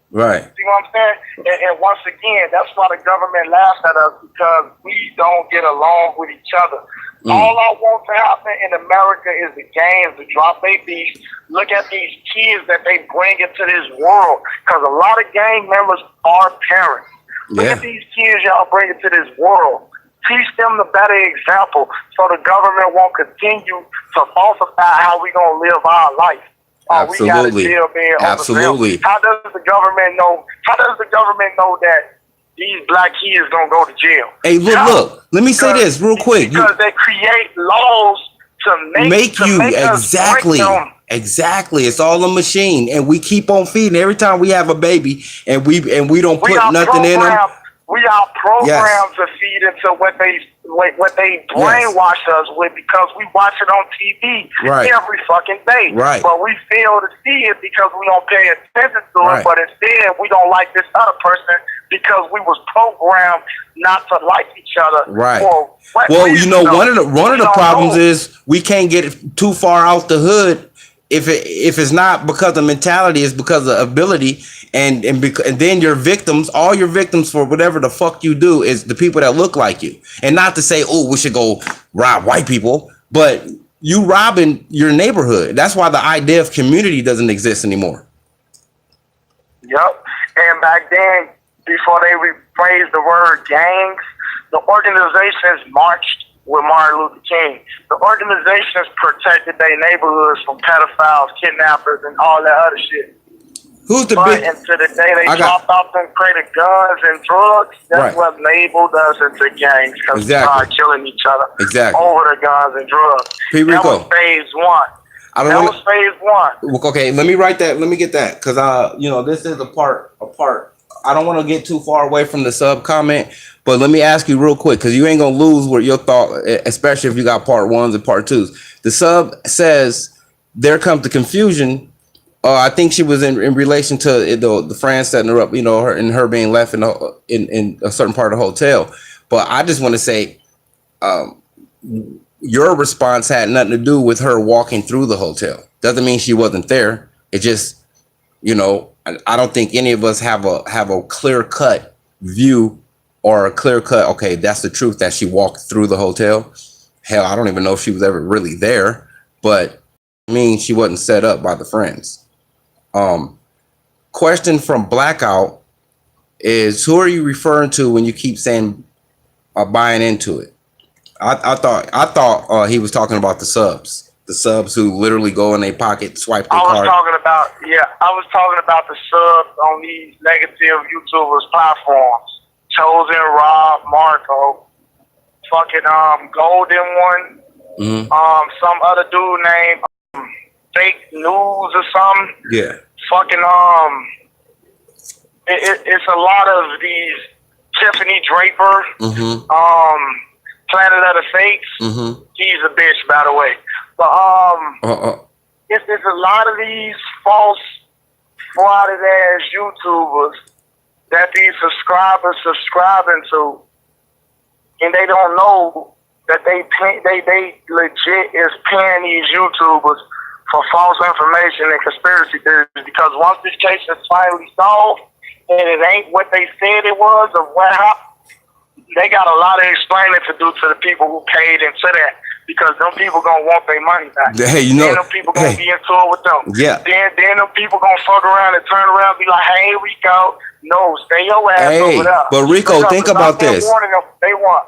Right. See what I'm saying? And once again, that's why the government laughs at us, because we don't get along with each other. All I want to happen in America is the gangs to drop their beef. Look at these kids that they bring into this world, because a lot of gang members are parents. Look at these kids y'all bring into this world. Teach them the better example so the government won't continue to falsify how we going to live our life. Absolutely. Absolutely. How does the government know? How does the government know that these black kids don't go to jail. Hey, look. Let me say this real quick. Because they create laws to make you us break them. Exactly. It's all a machine, and we keep on feeding every time we have a baby, and we don't put nothing in them. We are programmed to feed into what they brainwash us with, because we watch it on TV every fucking day. Right. But we fail to see it because we don't pay attention to it. But instead, we don't like this other person because we was programmed not to like each other. Right. Well, you know, one of the problems is we can't get too far out the hood. If it's not because of mentality, it's because of ability, and then your victims, all your victims for whatever the fuck you do, is the people that look like you. And not to say, oh, we should go rob white people, but you robbing your neighborhood. That's why the idea of community doesn't exist anymore. Yep. And back then, before they rephrased the word gangs, the organizations marched with Martin Luther King. The organizations protected their neighborhoods from pedophiles, kidnappers, and all that other shit. Until the day they dropped off them created guns and drugs, that's what labeled us into gangs, because we started killing each other over the guns and drugs. P-Rico. That was phase one. Was phase one. Okay, let me write that. Let me get that, because this is a part. I don't want to get too far away from the sub comment, but let me ask you real quick, because you ain't gonna lose what your thought, especially if you got part ones and part twos. The sub says there comes the confusion. I think she was in relation to the friend setting her up, her being left in a certain part of the hotel. But I just want to say, your response had nothing to do with her walking through the hotel. Doesn't mean she wasn't there. It just, I don't think any of us have a clear cut view or a clear cut, okay, that's the truth, that she walked through the hotel. Hell, I don't even know if she was ever really there, but I mean, she wasn't set up by the friends. Question from Blackout is, who are you referring to when you keep saying buying into it? I thought he was talking about the subs who literally go in their pocket, swipe their card. I was talking about the subs on these negative YouTubers platforms. Chosen, Rob, Marco, fucking Golden One, some other dude named Fake News or something. Yeah. Fucking it's a lot of these Tiffany Draper, Planet of the Fakes. He's a bitch, by the way. But it's a lot of these false, frauded ass YouTubers that these subscribers subscribing to, and they don't know that they legit is paying these YouTubers for false information and conspiracy theories. Because once this case is finally solved and it ain't what they said it was or what happened, they got a lot of explaining to do to the people who paid into that. Because them people gonna want their money back. Hey, then them people gonna be into it with them. Yeah. Then them people gonna fuck around and turn around and be like, "Hey, Rico, no, stay your ass over there." But Rico, think about this. They want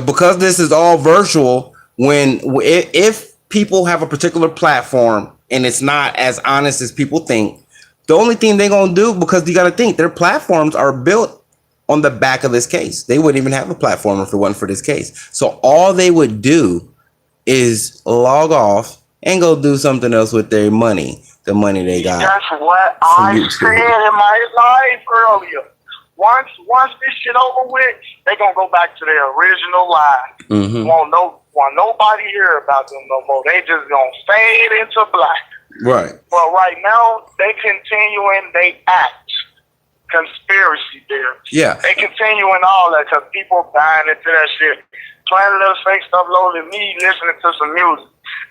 because this is all virtual. If people have a particular platform and it's not as honest as people think, the only thing they're gonna do, because you got to think their platforms are built on the back of this case. They wouldn't even have a platform if it wasn't for this case. So all they would do is log off and go do something else with their money, the money they got. That's what I said in my life earlier. Once this shit over with, they gonna go back to their original life. Want nobody hear about them no more. They just gonna fade into black. Right. But right now, they continuing they act. Conspiracy theory. Yeah. They continuing all that because people buying into that shit. Planet of the Fakes uploaded me listening to some music.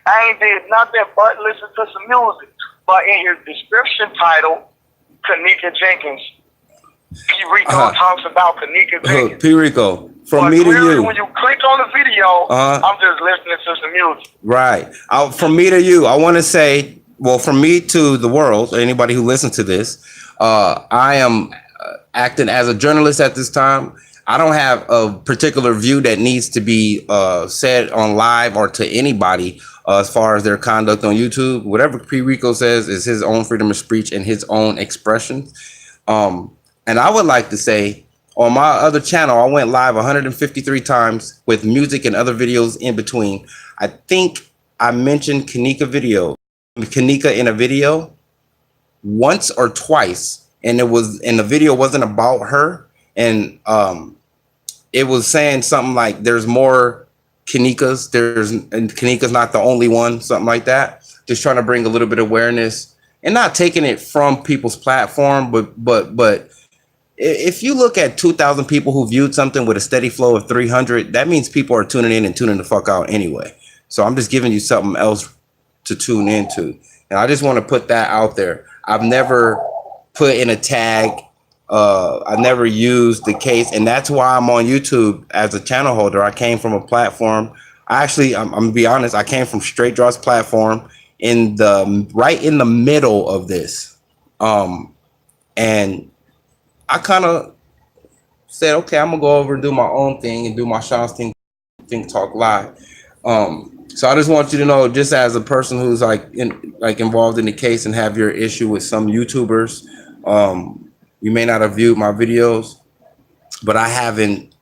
I ain't did nothing but listen to some music. But in his description title, Kanika Jenkins, P-Rico talks about Kanika Jenkins. P-Rico, from me to you. When you click on the video, I'm just listening to some music. Right. From me to you, I want to say, well, from me to the world, anybody who listens to this, I am acting as a journalist at this time. I don't have a particular view that needs to be said on live or to anybody as far as their conduct on YouTube. Whatever P-Rico says is his own freedom of speech and his own expression. And I would like to say, On my other channel, I went live 153 times with music and other videos in between. I think I mentioned Kanika in a video once or twice, and the video wasn't about her, and it was saying something like there's more Kanikas, and Kanika's not the only one, something like that. Just trying to bring a little bit of awareness and not taking it from people's platform, but if you look at 2,000 people who viewed something with a steady flow of 300, that means people are tuning in and tuning the fuck out anyway. So I'm just giving you something else to tune into. And I just want to put that out there. I've never put in a tag. I never used the case. And that's why I'm on YouTube as a channel holder. I came from a platform. I'm going to be honest. I came from Straight Draw's platform right in the middle of this. And I kind of said, okay, I'm gonna go over and do my own thing and do my Sean's Think Talk Live. So I just want you to know, just as a person who's involved in the case and have your issue with some YouTubers, you may not have viewed my videos, but I haven't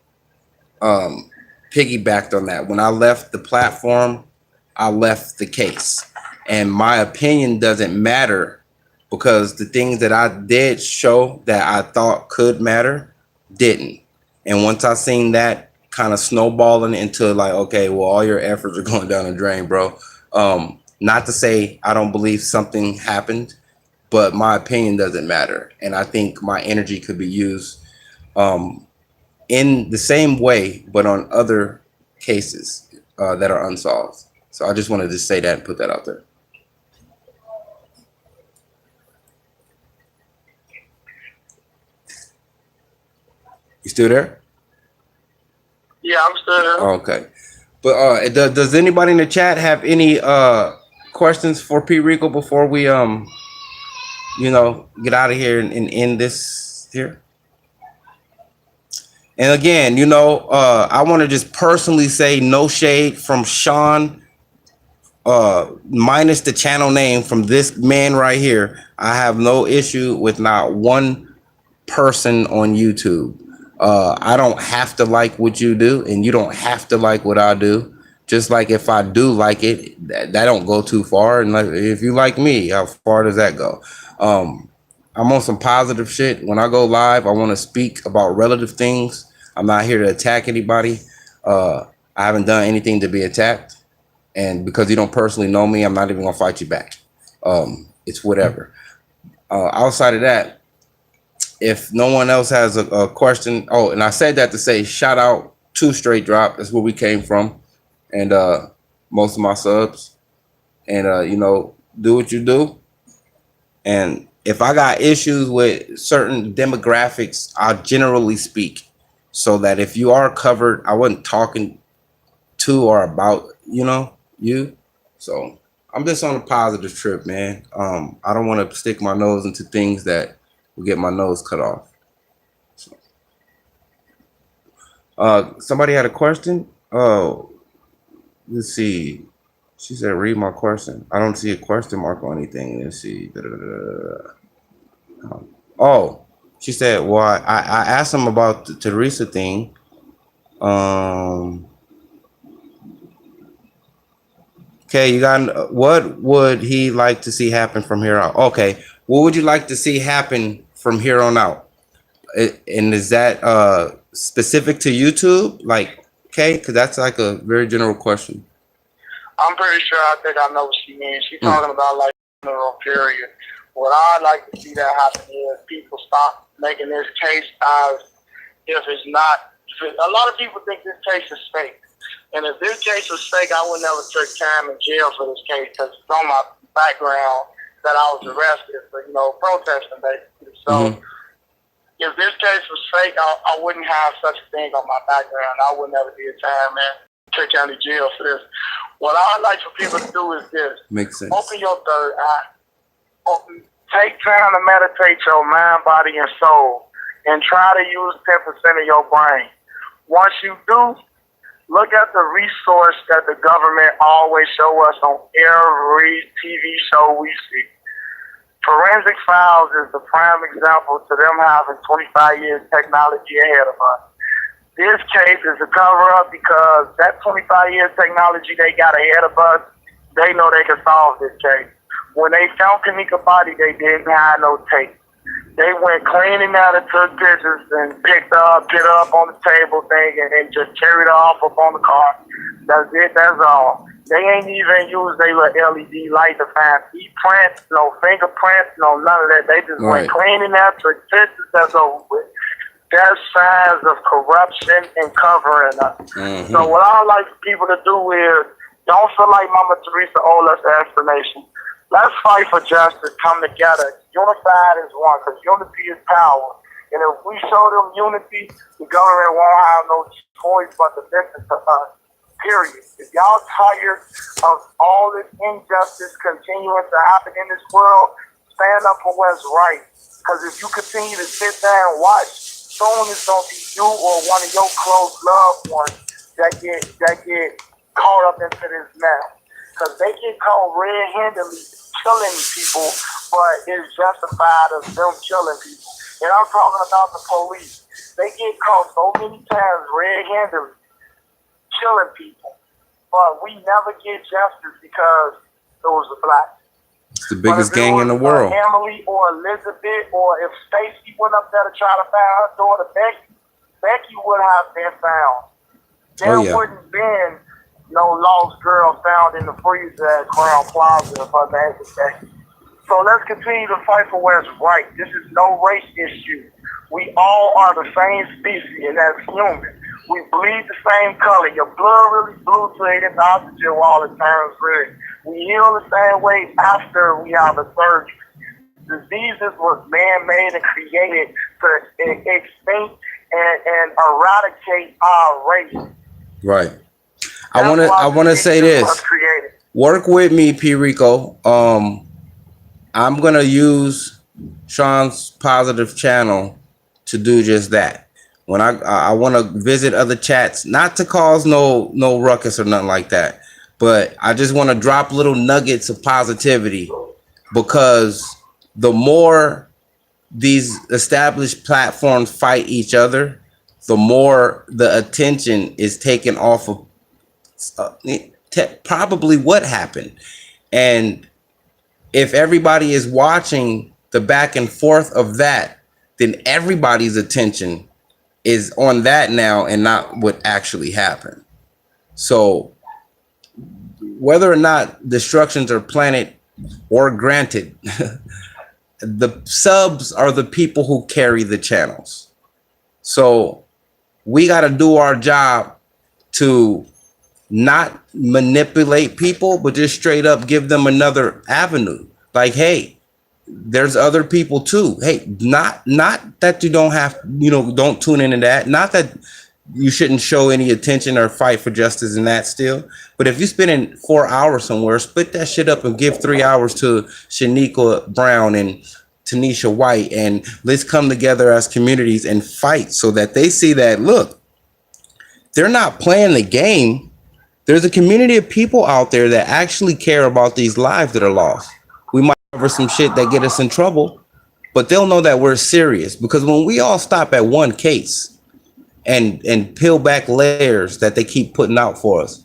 piggybacked on that. When I left the platform, I left the case, and my opinion doesn't matter, because the things that I did show that I thought could matter didn't. And once I seen that kind of snowballing into like, okay, well, all your efforts are going down the drain, bro. Not to say I don't believe something happened, but my opinion doesn't matter. And I think my energy could be used in the same way, but on other cases that are unsolved. So I just wanted to say that and put that out there. You still there? Yeah, I'm still there. Okay. But does anybody in the chat have any questions for P-Rico before we get out of here and end this here? And again, I want to just personally say no shade from Sean, minus the channel name from this man right here. I have no issue with not one person on YouTube. I don't have to like what you do, and you don't have to like what I do. Just like if I do like it, that don't go too far. And if you like me, how far does that go? I'm on some positive shit. When I go live, I want to speak about relative things. I'm not here to attack anybody. I haven't done anything to be attacked. And because you don't personally know me, I'm not even going to fight you back. It's whatever. Outside of that, if no one else has a question, and I said that to say shout out to Straight Drop. That's where we came from, and most of my subs, and do what you do. And if I got issues with certain demographics, I generally speak, so that if you are covered, I wasn't talking to or about you. So I'm just on a positive trip, man. I don't want to stick my nose into things that will get my nose cut off. So, somebody had a question. Oh, let's see. She said, read my question. I don't see a question mark or anything. Let's see. Oh, she said, well, I asked him about the Teresa thing. Okay, you got, what would he like to see happen from here out? Okay, what would you like to see happen from here on out? And is that specific to YouTube? Like, okay, because that's like a very general question. I'm pretty sure I think I know what she means. She's talking about like general period. What I'd like to see that happen is people stop making this case as if it's not. A lot of people think this case is fake. And if this case was fake, I would never take time in jail for this case because it's on my background that I was arrested for, protesting basically. So if this case was fake, I wouldn't have such a thing on my background. I would never be a time man take county jail for this. What I'd like for people to do is this. Makes sense. Open your third eye. Take time to meditate your mind, body, and soul. And try to use 10% of your brain. Once you do, look at the resource that the government always show us on every TV show we see. Forensic Files is the prime example to them having 25 years technology ahead of us. This case is a cover-up because that 25 years technology they got ahead of us, they know they can solve this case. When they found Kanika's body, they didn't have no tape. They went cleaning out and took pictures and picked her up on the table thing and just carried her off up on the car. That's it, that's all. They ain't even used their little LED light to find prints, no fingerprints, no none of that. They just went cleaning out, took pictures, that's over with. That's signs of corruption and covering up. So what I would like people to do is, don't feel like Mama Teresa owes us an explanation. Let's fight for justice, come together. Unified as one, because unity is power. And if we show them unity, the government won't have no choice but to listen to us. Period. If y'all tired of all this injustice continuing to happen in this world, stand up for what's right. Because if you continue to sit there and watch, soon it's going to be you or one of your close loved ones that get caught up into this mess. Because they get caught red-handedly killing people, but it's justified as them killing people. And I'm talking about the police. They get caught so many times red-handedly killing people, but we never get justice because those are black. It's the biggest gang in the world. Emily or Elizabeth, or if Stacy went up there to try to find her daughter Becky would have been found. There wouldn't been no lost girl found in the freezer at Crown Plaza if her name was Becky. So let's continue to fight for what's right. This is no race issue. We all are the same species, and that's human. We bleed the same color. Your blood really blue to it, the oxygen wall it turns red. We heal the same way after we have a surgery. Diseases was man-made and created to extinct and eradicate our race. Right. I wanna say this. Work with me, P-Rico. I'm gonna use Sean's positive channel to do just that. When I want to visit other chats, not to cause no ruckus or nothing like that, but I just want to drop little nuggets of positivity, because the more these established platforms fight each other, the more the attention is taken off of probably what happened. And if everybody is watching the back and forth of that, then everybody's attention is on that now and not what actually happened. So whether or not destructions are planted or granted, the subs are the people who carry the channels. So we got to do our job to not manipulate people, but just straight up give them another avenue. Like, hey, there's other people too. Hey, not that you don't have, don't tune into that. Not that you shouldn't show any attention or fight for justice in that still. But if you're spending 4 hours somewhere, split that shit up and give 3 hours to Shanika Brown and Tanisha White, and let's come together as communities and fight so that they see that, look, they're not playing the game. There's a community of people out there that actually care about these lives that are lost. We might cover some shit that get us in trouble, but they'll know that we're serious, because when we all stop at one case and peel back layers that they keep putting out for us,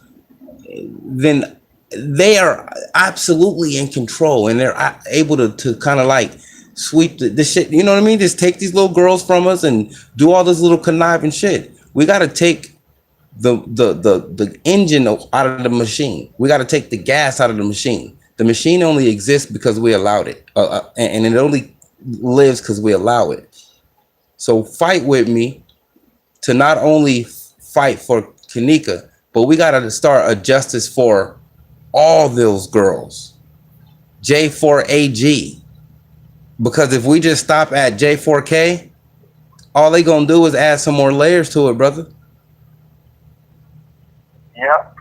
then they are absolutely in control, and they're able to kind of like sweep this shit. You know what I mean? Just take these little girls from us and do all this little conniving shit. We got to take the engine out of the machine. We got to take the gas out of the machine. The machine only exists because we allowed it, and it only lives because we allow it. So fight with me to not only fight for Kanika, but we got to start a justice for all those girls. J4AG. Because if we just stop at J4K, all they gonna do is add some more layers to it, brother. Yep.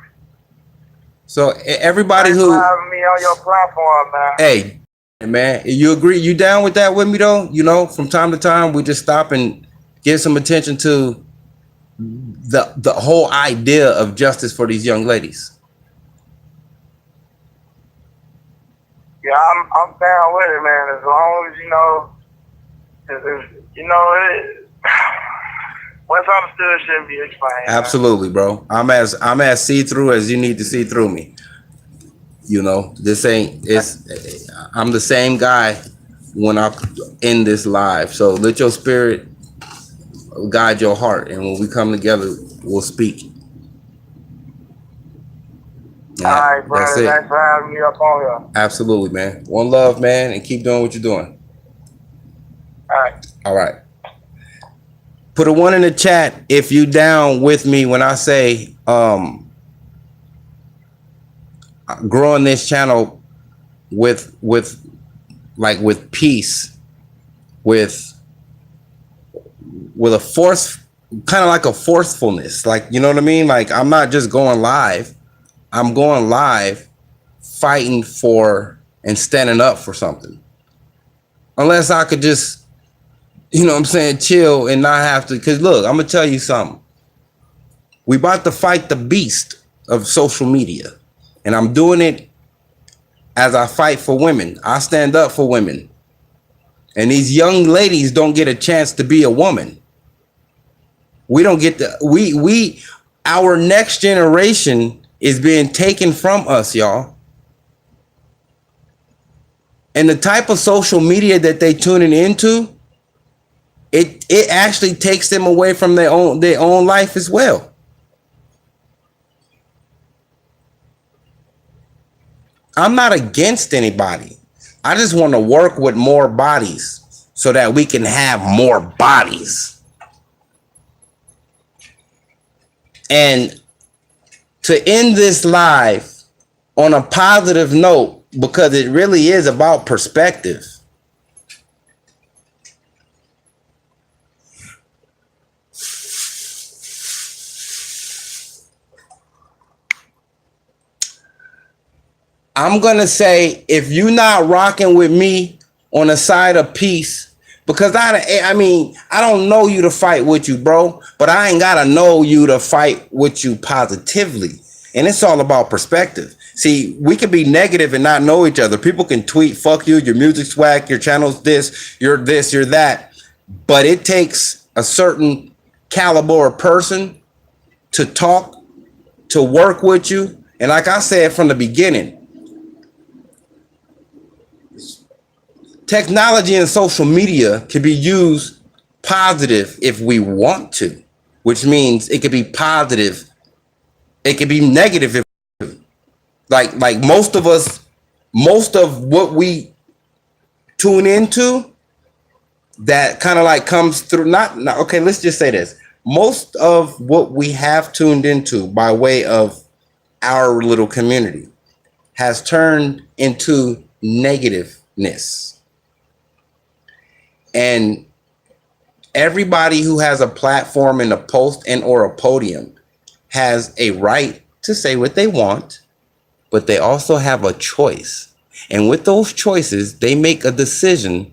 So everybody Thanks who for having me on your platform, man. Hey, man, you agree? You down with that with me though? From time to time, we just stop and give some attention to the whole idea of justice for these young ladies. Yeah, I'm down with it, man. As long as it. What's understood shouldn't be explained. Absolutely, bro. I'm as see through as you need to see through me. You know, this ain't. I'm the same guy when I end this live. So let your spirit guide your heart, and when we come together, we'll speak. All right, bro. That's it. Thanks for having me up on here. Absolutely, man. One love, man, and keep doing what you're doing. All right. All right. Put a 1 in the chat if you down with me when I say growing this channel with peace, with a force, kind of like a forcefulness. Like, you know what I mean? Like, I'm not just going live. I'm going live fighting for and standing up for something. Unless I could just, you know what I'm saying, chill and not have to. Because look, I'm going to tell you something. We about to fight the beast of social media. And I'm doing it as I fight for women. I stand up for women. And these young ladies don't get a chance to be a woman. We don't get the, our next generation is being taken from us, y'all. And the type of social media that they tuning into, it actually takes them away from their own life as well. I'm not against anybody. I just want to work with more bodies so that we can have more bodies. And to end this live on a positive note, because it really is about perspective. I'm going to say, if you're not rocking with me on the side of peace, because I mean, I don't know you to fight with you, bro, but I ain't got to know you to fight with you positively. And it's all about perspective. See, we can be negative and not know each other. People can tweet, fuck you, your music's whack, your channel's this, you're that. But it takes a certain caliber of person to talk, to work with you. And like I said from the beginning, technology and social media can be used positive if we want to, which means it could be positive. It could be negative if like most of what we tune into that kind of like comes through okay, let's just say this. Most of what we have tuned into by way of our little community has turned into negativeness. And everybody who has a platform and a post and or a podium has a right to say what they want, but they also have a choice. And with those choices, they make a decision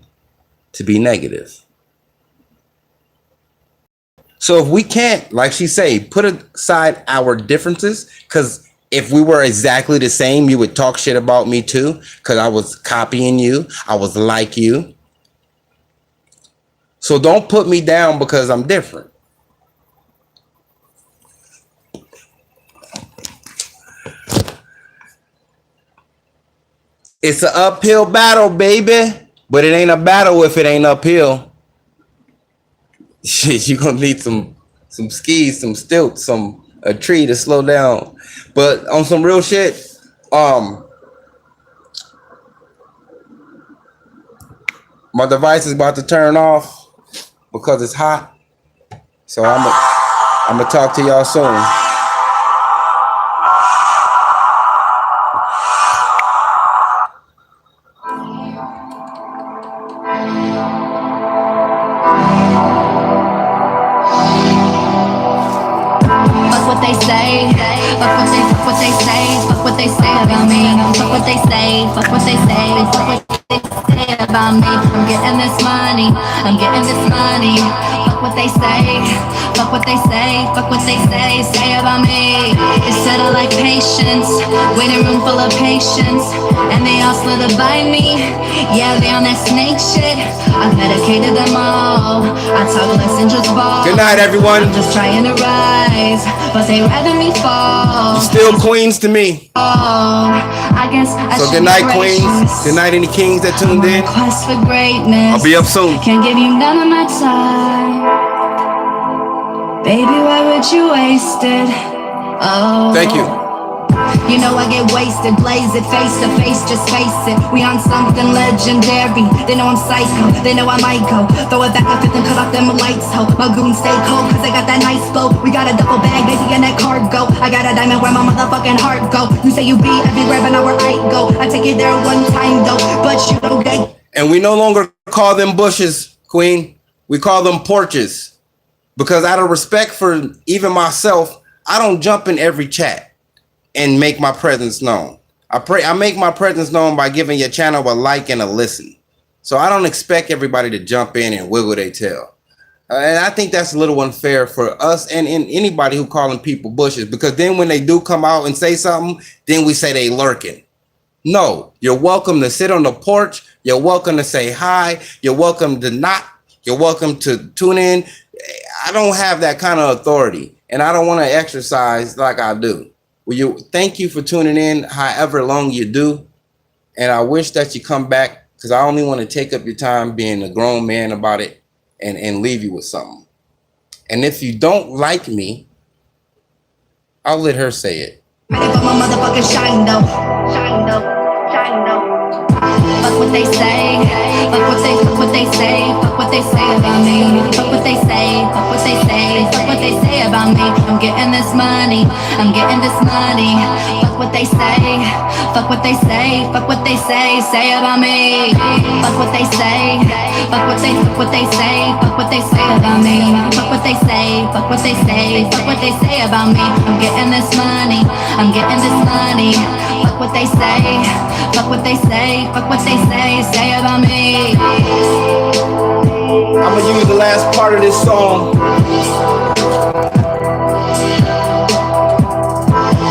to be negative. So if we can't, like she say, put aside our differences, because if we were exactly the same, you would talk shit about me too, because I was copying you, I was like you. So don't put me down because I'm different. It's an uphill battle, baby. But it ain't a battle if it ain't uphill. Shit, you're gonna need some skis, some stilts, a tree to slow down. But on some real shit, my device is about to turn off because it's hot. So I'm gonna talk to y'all soon. Fuck what they say, fuck what they say, fuck what they say about me. Fuck what they say, fuck what they say, fuck what they say about me. I'm getting this money, I'm getting this money. Fuck what they say, fuck what they say, fuck what they say about me. They said I like patience, waiting room full of patience, and they all slither by me. Yeah, they on that snake shit. I've medicated them all. I talk less and just ball. Good night, everyone. I'm just trying to rise, but they rather me fall. You're still queens to me. I guess I So should good night, be queens. gracious. Good night, any kings that tuned in. Quest for greatness. I'll be up soon. Can't give you none of my time. Baby, why would you waste it? Oh. Thank you. You know I get wasted, blaze it face to face, just face it. We on something legendary. They know I'm psycho, they know I might go. Throw it back up and cut off them lights, ho. My goons stay cold, cause they got that nice flow. We got a duffel bag, baby, and that cargo. I got a diamond where my motherfucking heart go. You say you be everywhere, but not where I go. I take you there one time though, but you don't get. And we no longer call them bushes, queen. We call them porches. Because out of respect for even myself, I don't jump in every chat and make my presence known. I make my presence known by giving your channel a like and a listen. So I don't expect everybody to jump in and wiggle their tail. And I think that's a little unfair for us and anybody who calling people bushes, because then when they do come out and say something, then we say they lurking. No, you're welcome to sit on the porch. You're welcome to say hi. You're welcome to not. You're welcome to tune in. I don't have that kind of authority, and I don't want to exercise like I do. Thank you for tuning in however long you do. And I wish that you come back, because I only want to take up your time being a grown man about it and leave you with something. And if you don't like me, I'll let her say it. Ready for my motherfucking shine though. Shine though. Shine though. Fuck what they say. Fuck what they say. Fuck what they say about me. Fuck what they say. Fuck what they say. Fuck what they say about me. I'm getting this money. I'm getting this money. Fuck what they say. Fuck what they say. Fuck what they say about me. Fuck what they say. Fuck what they say. Fuck what they say about me. Fuck what they say. Fuck what they say. Fuck what they say about me. I'm getting this money. I'm getting this money. Fuck what they say. Fuck what they say. Fuck what they say about me. I'm gonna use the last part of this song.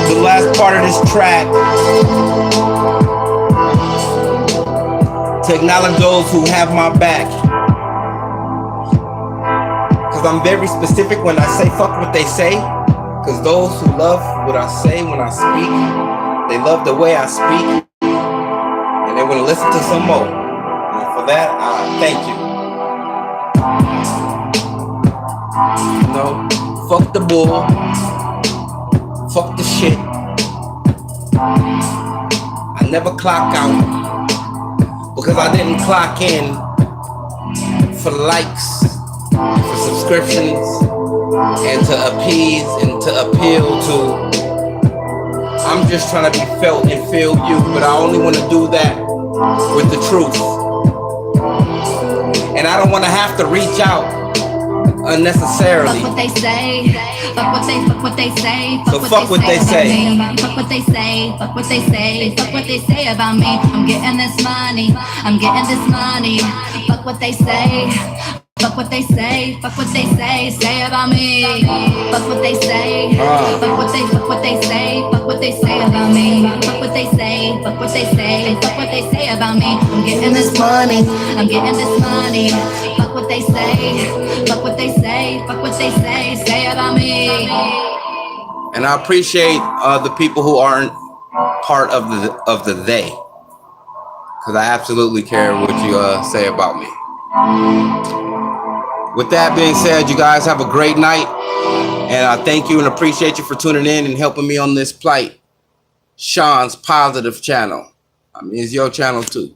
The last part of this track to acknowledge those who have my back. Cause I'm very specific when I say fuck what they say. Cause those who love what I say when I speak, they love the way I speak, and they want to listen to some more. And for that, I thank you. No, fuck the bull. Fuck the shit. I never clock out because I didn't clock in for likes, for subscriptions, and to appease and to appeal to. I'm just trying to be felt and feel you, but I only want to do that with the truth. And I don't want to have to reach out unnecessarily. Fuck what they say. Fuck what they say. So fuck what they say. Fuck what they say. Fuck what they say. Fuck what they say about me. I'm getting this money. I'm getting this money. Fuck what they say. Fuck what they say. Fuck what they say about me. Fuck what they say. Fuck what they say. Fuck what they say about me. Fuck what they say. Fuck what they say. Fuck what they say about me. I'm getting this money. I'm getting this money. Fuck what they say. Fuck what they say. Fuck what they say about me. And I appreciate the people who aren't part of the they, because I absolutely care what you say about me. With that being said, you guys have a great night, and I thank you and appreciate you for tuning in and helping me on this plight. Sean's Positive channel. I mean, it's your channel too.